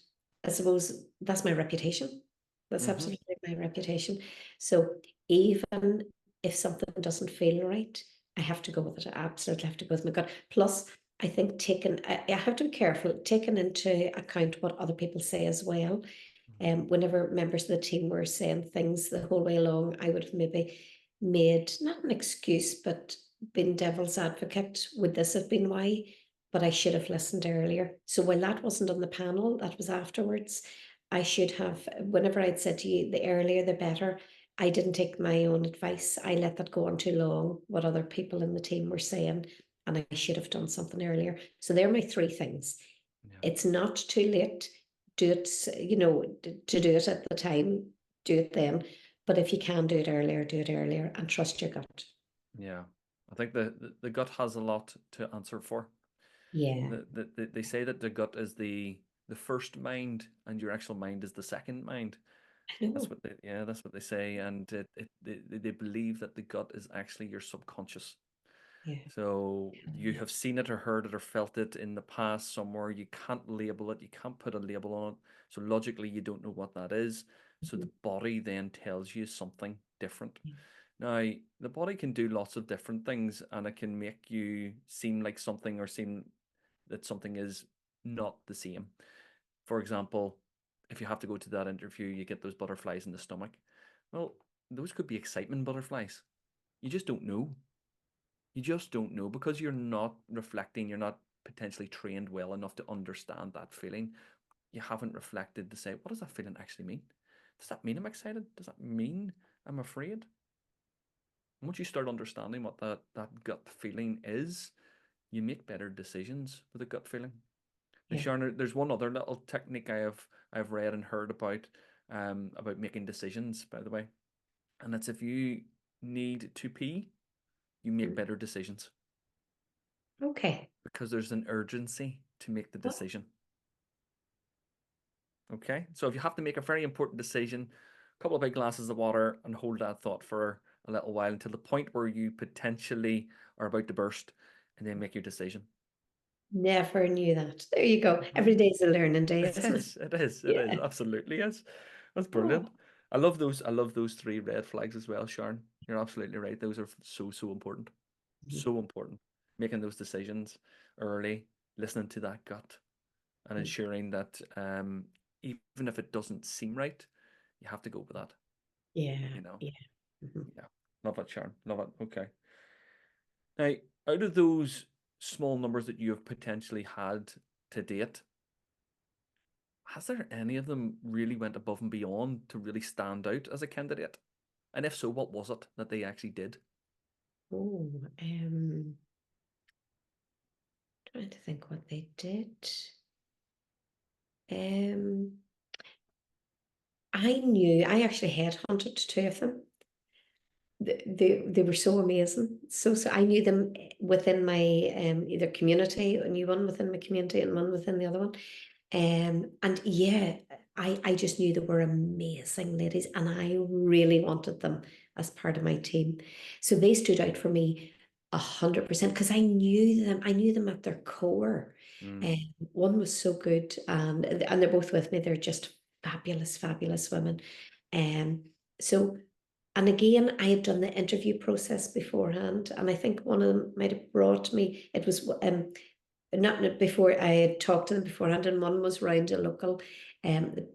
I suppose that's my reputation. That's Mm-hmm. absolutely my reputation. So even if something doesn't feel right, I have to go with it. I absolutely have to go with my gut. Plus, I think I have to be careful, taking into account what other people say as well. Whenever members of the team were saying things the whole way along, I would have maybe made not an excuse, but been devil's advocate. Would this have been why? But I should have listened earlier. So while that wasn't on the panel, that was afterwards. I should have, whenever I'd said to you, the earlier the better, I didn't take my own advice. I let that go on too long, what other people in the team were saying, and I should have done something earlier. So they're my three things. Yeah. It's not too late. Do it, to do it at the time, do it then. But if you can do it earlier and trust your gut. Yeah. I think the gut has a lot to answer for. Yeah, They say that the gut is the first mind and your actual mind is the second mind. I know. That's what they say. And they believe that the gut is actually your subconscious. Yeah, So you yeah, have seen it or heard it or felt it in the past somewhere. You can't label it. You can't put a label on it. So logically, you don't know what that is. So mhm, the body then tells you something different. yeah, Now, the body can do lots of different things and it can make you seem like something or seem that something is not the same. For example, if you have to go to that interview, you get those butterflies in the stomach. Well, those could be excitement butterflies. You just don't know. You just don't know because you're not reflecting, you're not potentially trained well enough to understand that feeling. You haven't reflected to say, what does that feeling actually mean? Does that mean I'm excited? Does that mean I'm afraid? Once you start understanding what that gut feeling is, you make better decisions with a gut feeling. Now, yeah. Sharon, there's one other little technique I've read and heard about making decisions, by the way, and it's if you need to pee, you make Mm. better decisions Okay. because there's an urgency to make the Oh, decision. Okay, so if you have to make a very important decision, a couple of big glasses of water and hold that thought for a little while until the point where you potentially are about to burst, and then make your decision. never knew that. There you go. Mhm. Every day's a learning day, It isn't it? is. It is. It is. Yeah. Absolutely is. That's brilliant. Oh, I love those. I love those three red flags as well, Sharon. You're absolutely right. Those are so important. mhm, So important. Making those decisions early, listening to that gut, and mhm. ensuring that even if it doesn't seem right, you have to go with that. Yeah, You know. yeah. Mhm. Yeah. Love it, Sharon. Love it. Okay. Now, out of those small numbers that you have potentially had to date, has there any of them really went above and beyond to really stand out as a candidate? And if so, what was it that they actually did? Oh, trying to think what they did. Um, I actually headhunted two of them. They were so amazing. So I knew them within my either community, I knew one within my community and one within the other one. And yeah, I just knew they were amazing ladies, and I really wanted them as part of my team. So they stood out for me 100% because I knew them at their core. Mm, And one was so good, and they're both with me. They're just fabulous, fabulous women. Um, so and again, I had done the interview process beforehand, and I think one of them might have brought me. It was not before I had talked to them beforehand, and one was round a local,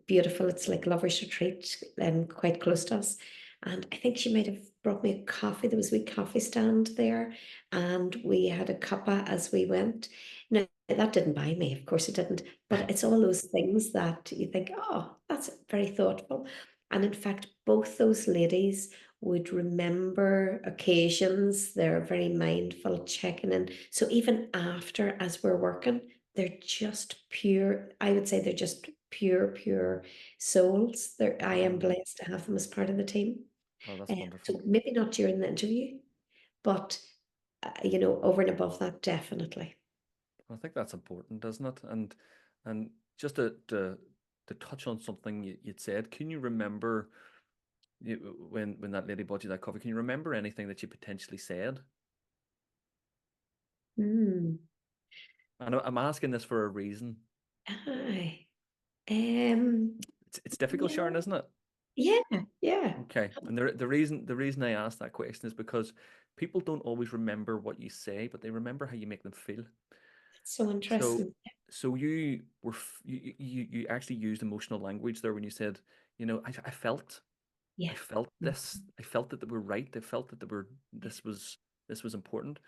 beautiful. It's like lovers retreat, quite close to us. And I think she might have brought me a coffee. There was a wee coffee stand there, and we had a cuppa as we went. Now that didn't buy me, of course it didn't. But it's all those things that you think, oh, that's very thoughtful. And in fact, both those ladies would remember occasions. They're very mindful, checking in. So even after, as we're working, they're just pure. I would say they're just pure souls. I am mm. blessed to have them as part of the team. Oh, that's wonderful. So maybe not during the interview, but over and above that, definitely. I think that's important, isn't it? And And just to touch on something you'd said, can you remember when that lady bought you that coffee? Can you remember anything that you potentially said? Mm. And I'm asking this for a reason. Aye. Um, It's difficult, yeah, Sharon, isn't it? yeah. Okay. And the reason I asked that question is because people don't always remember what you say, but they remember how you make them feel. That's so So interesting. so you actually used emotional language there when you said, I Yeah. felt Mm. this. I felt that they were right. I felt that they were this was important.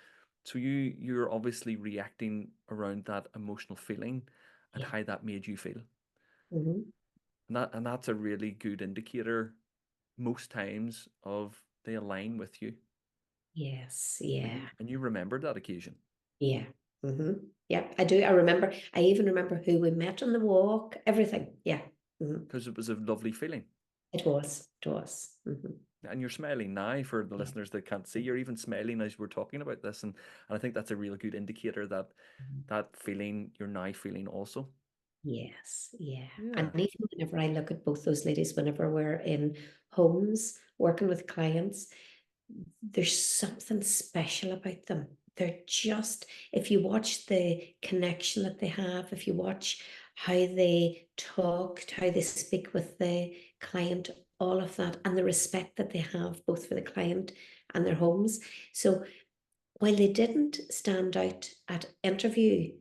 So you're obviously reacting around that emotional feeling and Yeah. how that made you feel. Mhm. And that's a really good indicator most times of they align with you. Yes. And Yeah. you remembered that occasion Yeah. Yeah, I do. I remember. I even remember who we met on the walk. Everything. Yeah. because it was a lovely feeling. It was. It was. And you're smiling now for the Yeah. listeners that can't see. You're even smiling as we're talking about this, and I think that's a real good indicator that Mhm. that feeling you're now feeling also. Yes. Yeah. And Yeah. even whenever I look at both those ladies, whenever we're in homes working with clients, there's something special about them. They're just, if you watch the connection that they have, if you watch how they talk, how they speak with the client, all of that, and the respect that they have both for the client and their homes. So while they didn't stand out at interview,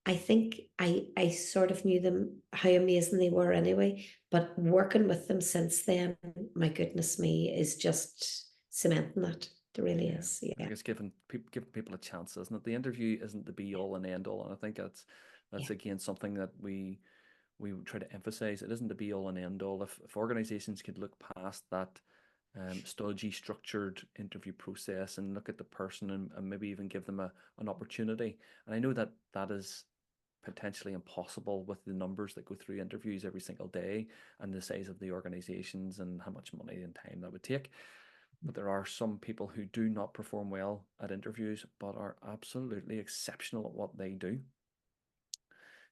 I think I sort of knew them how amazing they were anyway. But working with them since then, my goodness me, is just cementing that. It really Yeah, is. I Yeah. think it's giving people a chance, isn't it? The interview isn't the be all and end all, and I think that's Yeah. again something that we try to emphasize. It isn't the be all and end all. If organizations could look past that stodgy, structured interview process and look at the person and maybe even give them an opportunity. And I know that that is potentially impossible with the numbers that go through interviews every single day and the size of the organizations and how much money and time that would take. But there are some people who do not perform well at interviews but are absolutely exceptional at what they do.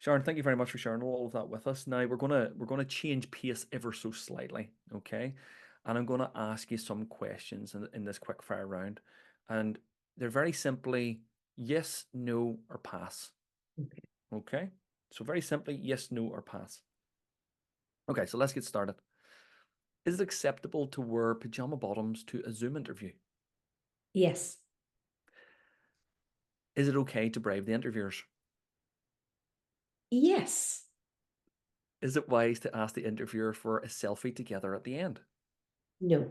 Sharon, thank you very much for sharing all of that with us. Now we're gonna change pace ever so slightly, okay? And I'm gonna ask you some questions in this quick fire round, and they're very simply yes, no, or pass. Okay. Okay? So very simply yes, no, or pass. Okay, so let's get started. Is it acceptable to wear pajama bottoms to a Zoom interview? Yes. Is it okay to bribe the interviewers? Yes. Is it wise to ask the interviewer for a selfie together at the end? No.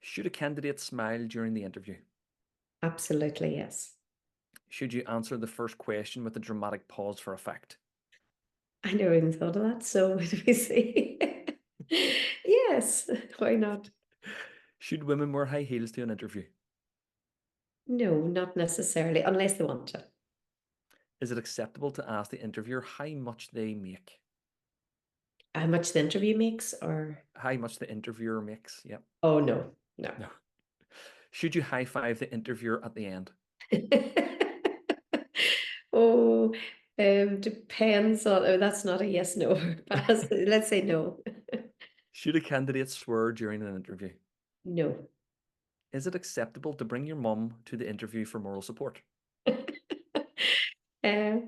Should a candidate smile during the interview? Absolutely yes. Should you answer the first question with a dramatic pause for effect? I never even thought of that. So what do we see? Yes. Why not? Should women wear high heels to an interview? No, not necessarily, unless they want to. Is it acceptable to ask the interviewer how much they make? How much the interview makes, or How much the interviewer makes? Yep. oh no, no. No. Should you high five the interviewer at the end? Oh, depends on. Oh, that's not a yes, no, or pass. Let's say no. Should a candidate swear during an interview? No. Is it acceptable to bring your mum to the interview for moral support? Um,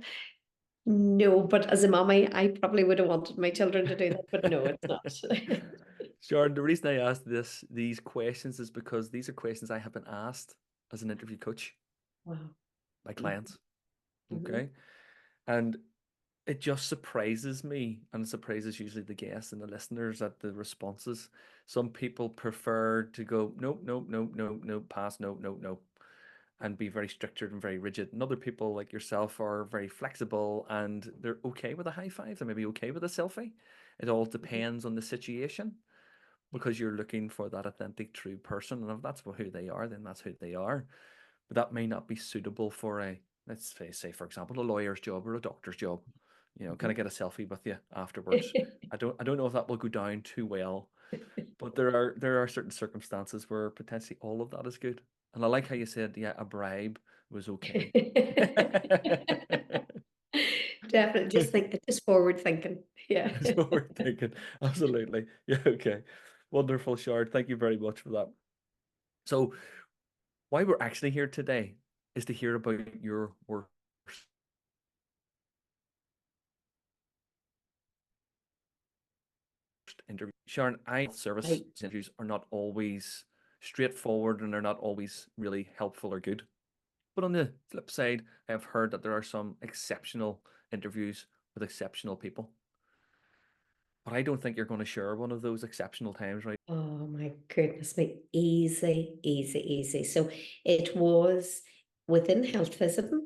no, but as a mom, I probably would have wanted my children to do that, but no, it's not. Sharon, the reason I asked these questions is because these are questions I have been asked as an interview coach Wow. by Mhm, clients. mhm. Okay. And it just surprises me, and it surprises usually the guests and the listeners at the responses. Some people prefer to go, nope, nope, nope, nope, nope, pass, nope, nope, nope, and be very structured and very rigid. And other people like yourself are very flexible and they're okay with a high five. They may be okay with a selfie. It all Mhm. depends on the situation Yeah. because you're looking for that authentic, true person. And if that's who they are, then that's who they are. But that may not be suitable for let's say, for example, a lawyer's job or a doctor's job. Can I Mhm. get a selfie with you afterwards? I don't know if that will go down too well, but there are certain circumstances where potentially all of that is good. And I like how you said, yeah, a bribe was okay. Definitely. Just forward thinking. Yeah. That's what we're thinking. Absolutely. Yeah, okay. Wonderful, Shard. Thank you very much for that. So, why we're actually here today is to hear about your worst interview. Sharon, I service I, interviews are not always straightforward and they're not always really helpful or good. But on the flip side, I have heard that there are some exceptional interviews with exceptional people. But I don't think you're going to share one of those exceptional times, right? oh my goodness me. Easy, easy, easy. So it was within health visiting.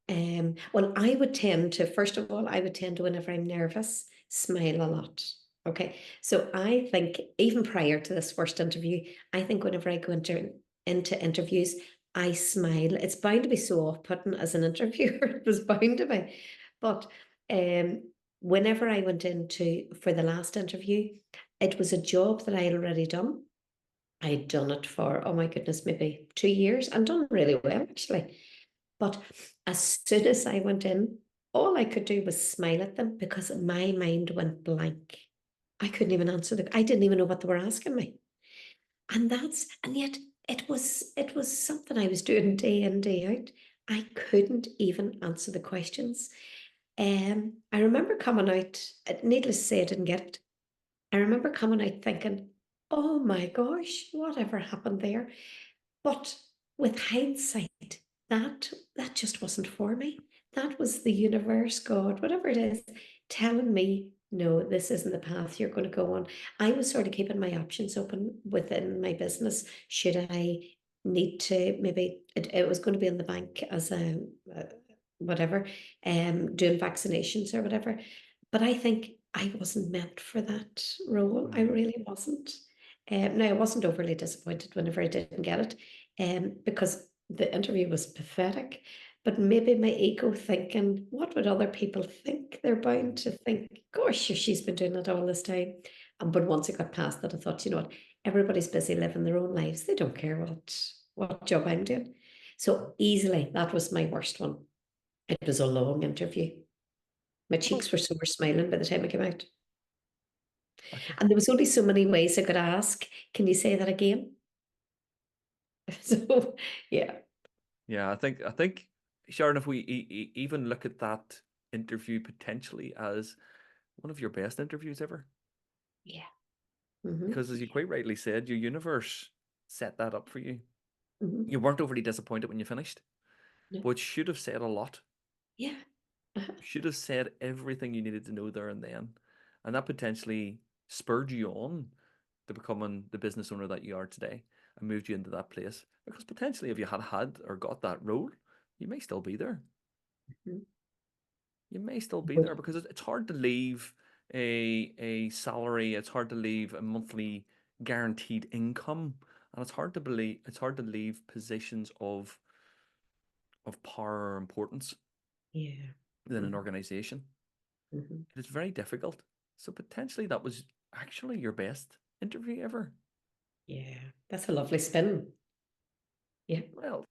Well, I would tend to, first of all, I would tend to, whenever I'm nervous, smile a lot. Okay. So I think even prior to this first interview, I think whenever I go into interviews, I smile. It's bound to be so off-putting as an interviewer. It was bound to be. But um, whenever I went into for the last interview, it was a job that I had already done. I'd done it for, oh my goodness, maybe 2 years and done really well, actually. But as soon as I went in, all I could do was smile at them because my mind went blank. I couldn't even answer I didn't even know what they were asking me. And yet it was something I was doing day in, day out. I couldn't even answer the questions. I remember coming out, needless to say, I didn't get it. I remember coming out thinking, oh my gosh, whatever happened there? But with hindsight, that just wasn't for me. That was the universe, God, whatever it is, telling me, no, this isn't the path you're going to go on. I was sort of keeping my options open within my business. Should I need to, maybe it was going to be in the bank as a whatever, doing vaccinations or whatever. But I think I wasn't meant for that role. I Mm. really wasn't. Now, I wasn't overly disappointed whenever I didn't get it, because the interview was pathetic. But maybe my ego thinking, what would other people think? They're bound to think, gosh, she's been doing it all this time. But once I got past that, I thought, you know what? Everybody's busy living their own lives. They don't care what job I'm doing. So easily, that was my worst one. It was a long interview. My Well, cheeks were sore smiling by the time I came out. I think, And there was only so many ways I could ask, can you say that again? So, yeah. yeah, I think, Sharon, if we even look at that interview potentially as one of your best interviews ever, Yeah. Hmm. because as you quite rightly said, your universe set that up for you. Hmm. You weren't overly disappointed when you finished, No. but should have said a lot. Yeah. Uh-huh. Should have said everything you needed to know there and then. And that potentially spurred you on to becoming the business owner that you are today and moved you into that place. Because potentially, if you had had or got that role, you may still be there. Mhm. You may still be Would- there because it's hard to leave a salary, it's hard to leave a monthly guaranteed income, and it's hard to leave positions of power or importance Yeah. within an Hmm. organization. Hmm. It is very difficult. So potentially that was actually your best interview ever. Yeah. That's a lovely spin. Yeah. Well,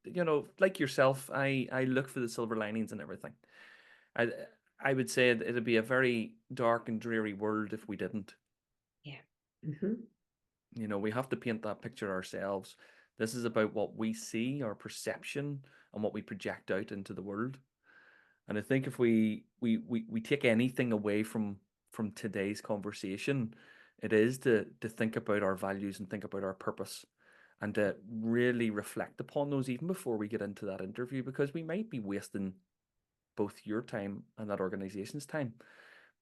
like yourself, I look for the silver linings and everything. I I would say it'd be a very dark and dreary world if we didn't. Yeah. Hmm. We have to paint that picture ourselves. This is about what we see, our perception, and what we project out into the world. And I think if we take anything away from today's conversation, it is to think about our values and think about our purpose and to really reflect upon those even before we get into that interview, because we might be wasting both your time and that organization's time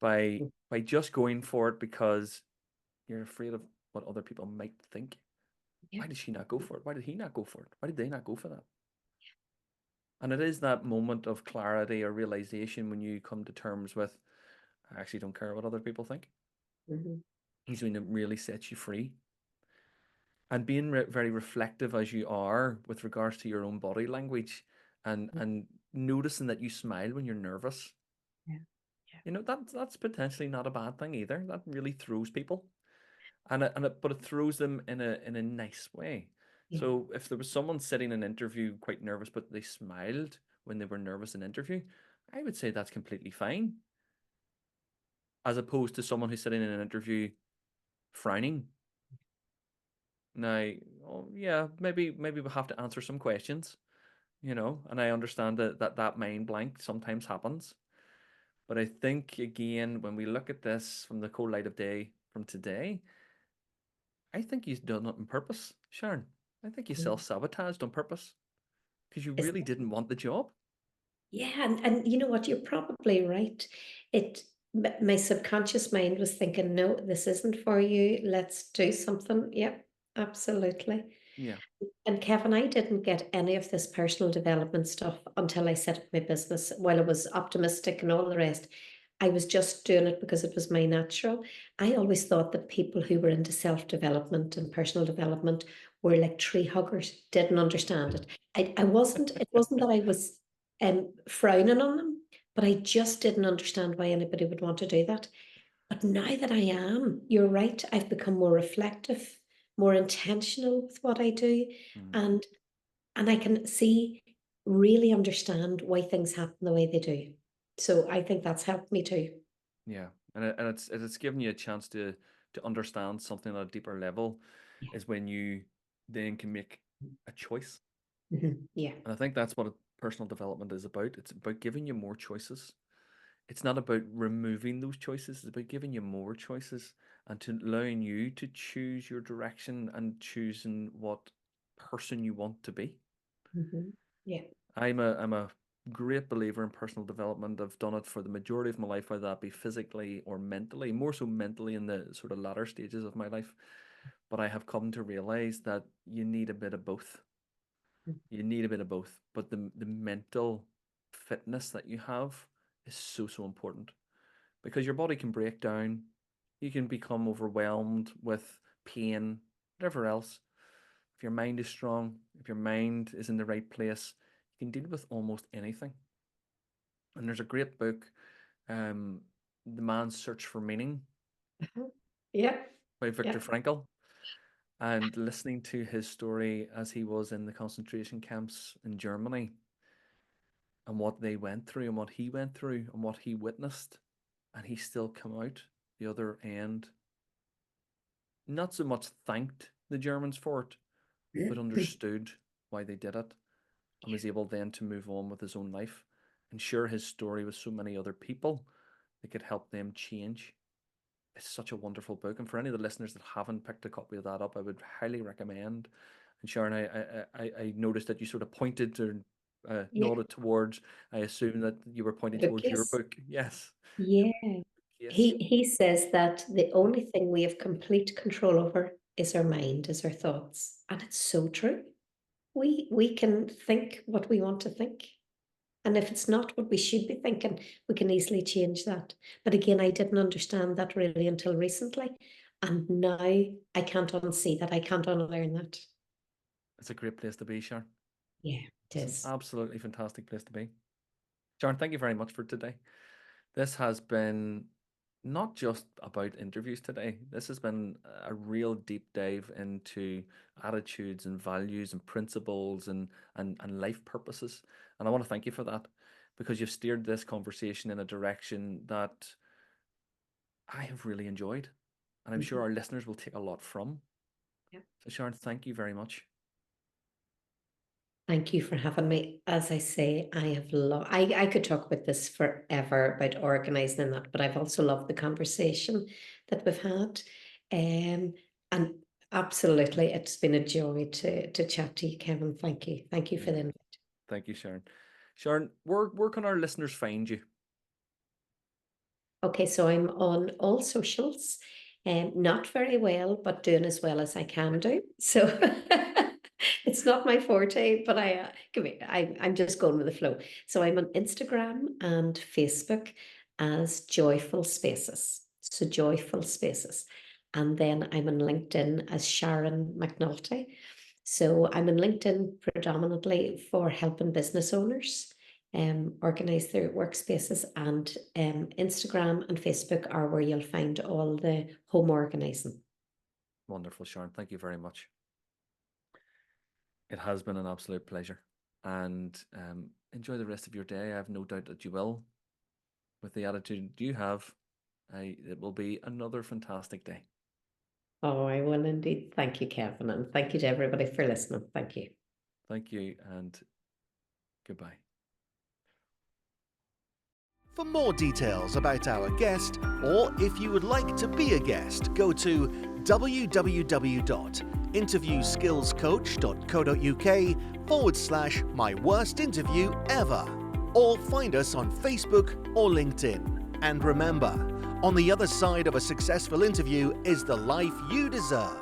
by just going for it because you're afraid of what other people might think. Yeah. Why did she not go for it? Why did he not go for it? Why did they not go for that? And it is that moment of clarity or realization when you come to terms with, I actually don't care what other people think. Hmm. He's when it really sets you free. And being very reflective as you are with regards to your own body language and noticing that you smile when you're nervous. Yeah. Yeah. That's potentially not a bad thing either. That really throws people. But it throws them in a nice way. Yeah. So if there was someone sitting in an interview quite nervous, but they smiled when they were nervous in interview, I would say that's completely fine, as opposed to someone who's sitting in an interview frowning. Now, oh, yeah, maybe we have to answer some questions, and I understand that mind blank sometimes happens. But I think, again, when we look at this from the cold light of day from today, I think you've done it on purpose, Sharon. I think you Mm. self-sabotaged on purpose because you Is really didn't want the job. Yeah, and you know what? You're probably right. It my subconscious mind was thinking, no, this isn't for you. Let's do something. Yep, absolutely. Yeah. And Kevin, I didn't get any of this personal development stuff until I set up my business. While I was optimistic and all the rest, I was just doing it because it was my natural. I always thought that people who were into self-development and personal development were like tree huggers, didn't understand it. I wasn't, it wasn't that I was frowning on them, but I just didn't understand why anybody would want to do that. But now that I am, you're right, I've become more reflective, more intentional with what I do, Mm, and I can see, really understand why things happen the way they do. So I think that's helped me too. yeah. And it's given you a chance to understand something at a deeper level, Yeah. is when you then can make a choice. Yeah. And I think that's what personal development is about. It's about giving you more choices. It's not about removing those choices. It's about giving you more choices and to allowing you to choose your direction and choosing what person you want to be. Yeah. I'm a great believer in personal development. I've done it for the majority of my life, whether that be physically or mentally, more so mentally in the sort of latter stages of my life. But I have come to realize that you need a bit of both. You need a bit of both. But the mental fitness that you have is so, so important, because your body can break down. You can become overwhelmed with pain, whatever else. If your mind is strong, if your mind is in the right place, you can deal with almost anything. And there's a great book, um, The Man's Search for Meaning Uh-huh. Yeah. by Viktor Yeah. Frankl. And listening to his story as he was in the concentration camps in Germany, and what they went through and what he went through and what he witnessed, and he still come out the other end, not so much thanked the Germans for it, but understood why they did it, and was able then to move on with his own life and share his story with so many other people that could help them change. It's such a wonderful book, and for any of the listeners that haven't picked a copy of that up, I would highly recommend. And Sharon, I noticed that you sort of pointed or Yeah. nodded towards. I assume that you were pointing towards your Bookcase. book. Yes. Yeah. Yes. He says that the only thing we have complete control over is our mind, is our thoughts. And it's so true. We can think what we want to think. And if it's not what we should be thinking, we can easily change that. But again, I didn't understand that really until recently. And now I can't unsee that. I can't unlearn that. It's a great place to be, Sharon. Yeah, it It's an is. absolutely fantastic place to be. Sharon, thank you very much for today. This has been not just about interviews today. This has been a real deep dive into attitudes and values and principles and life purposes. And I want to thank you for that, because you've steered this conversation in a direction that I have really enjoyed. And I'm sure Mhm. our listeners will take a lot from. Yeah. So, Sharon, thank you very much. Thank you for having me. As I say, I have loved, I could talk about this forever about organizing that, but I've also loved the conversation that we've had. And absolutely, it's been a joy to chat to you, Kevin. Thank you. Thank you for Yeah. the invite. Thank you, Sharon. Sharon, where can our listeners find you? Okay, so I'm on all socials, not very well, but doing as well as I can do. So it's not my forte, but give me, I'm just going with the flow. So I'm on Instagram and Facebook as Joyful Spaces. So Joyful Spaces. And then I'm on LinkedIn as Sharon McNulty. So I'm on LinkedIn predominantly for helping business owners organize their workspaces, and Instagram and Facebook are where you'll find all the home organizing. Wonderful, Sharon. Thank you very much. It has been an absolute pleasure. and enjoy the rest of your day. I have no doubt that you will. With the attitude you have, it will be another fantastic day. Oh, I will indeed. Thank you, Kevin, and thank you to everybody for listening. Thank you. Thank you, and goodbye. For more details about our guest, or if you would like to be a guest, go to www.interviewskillscoach.co.uk/my-worst-interview-ever, or find us on Facebook or LinkedIn. And remember, on the other side of a successful interview is the life you deserve.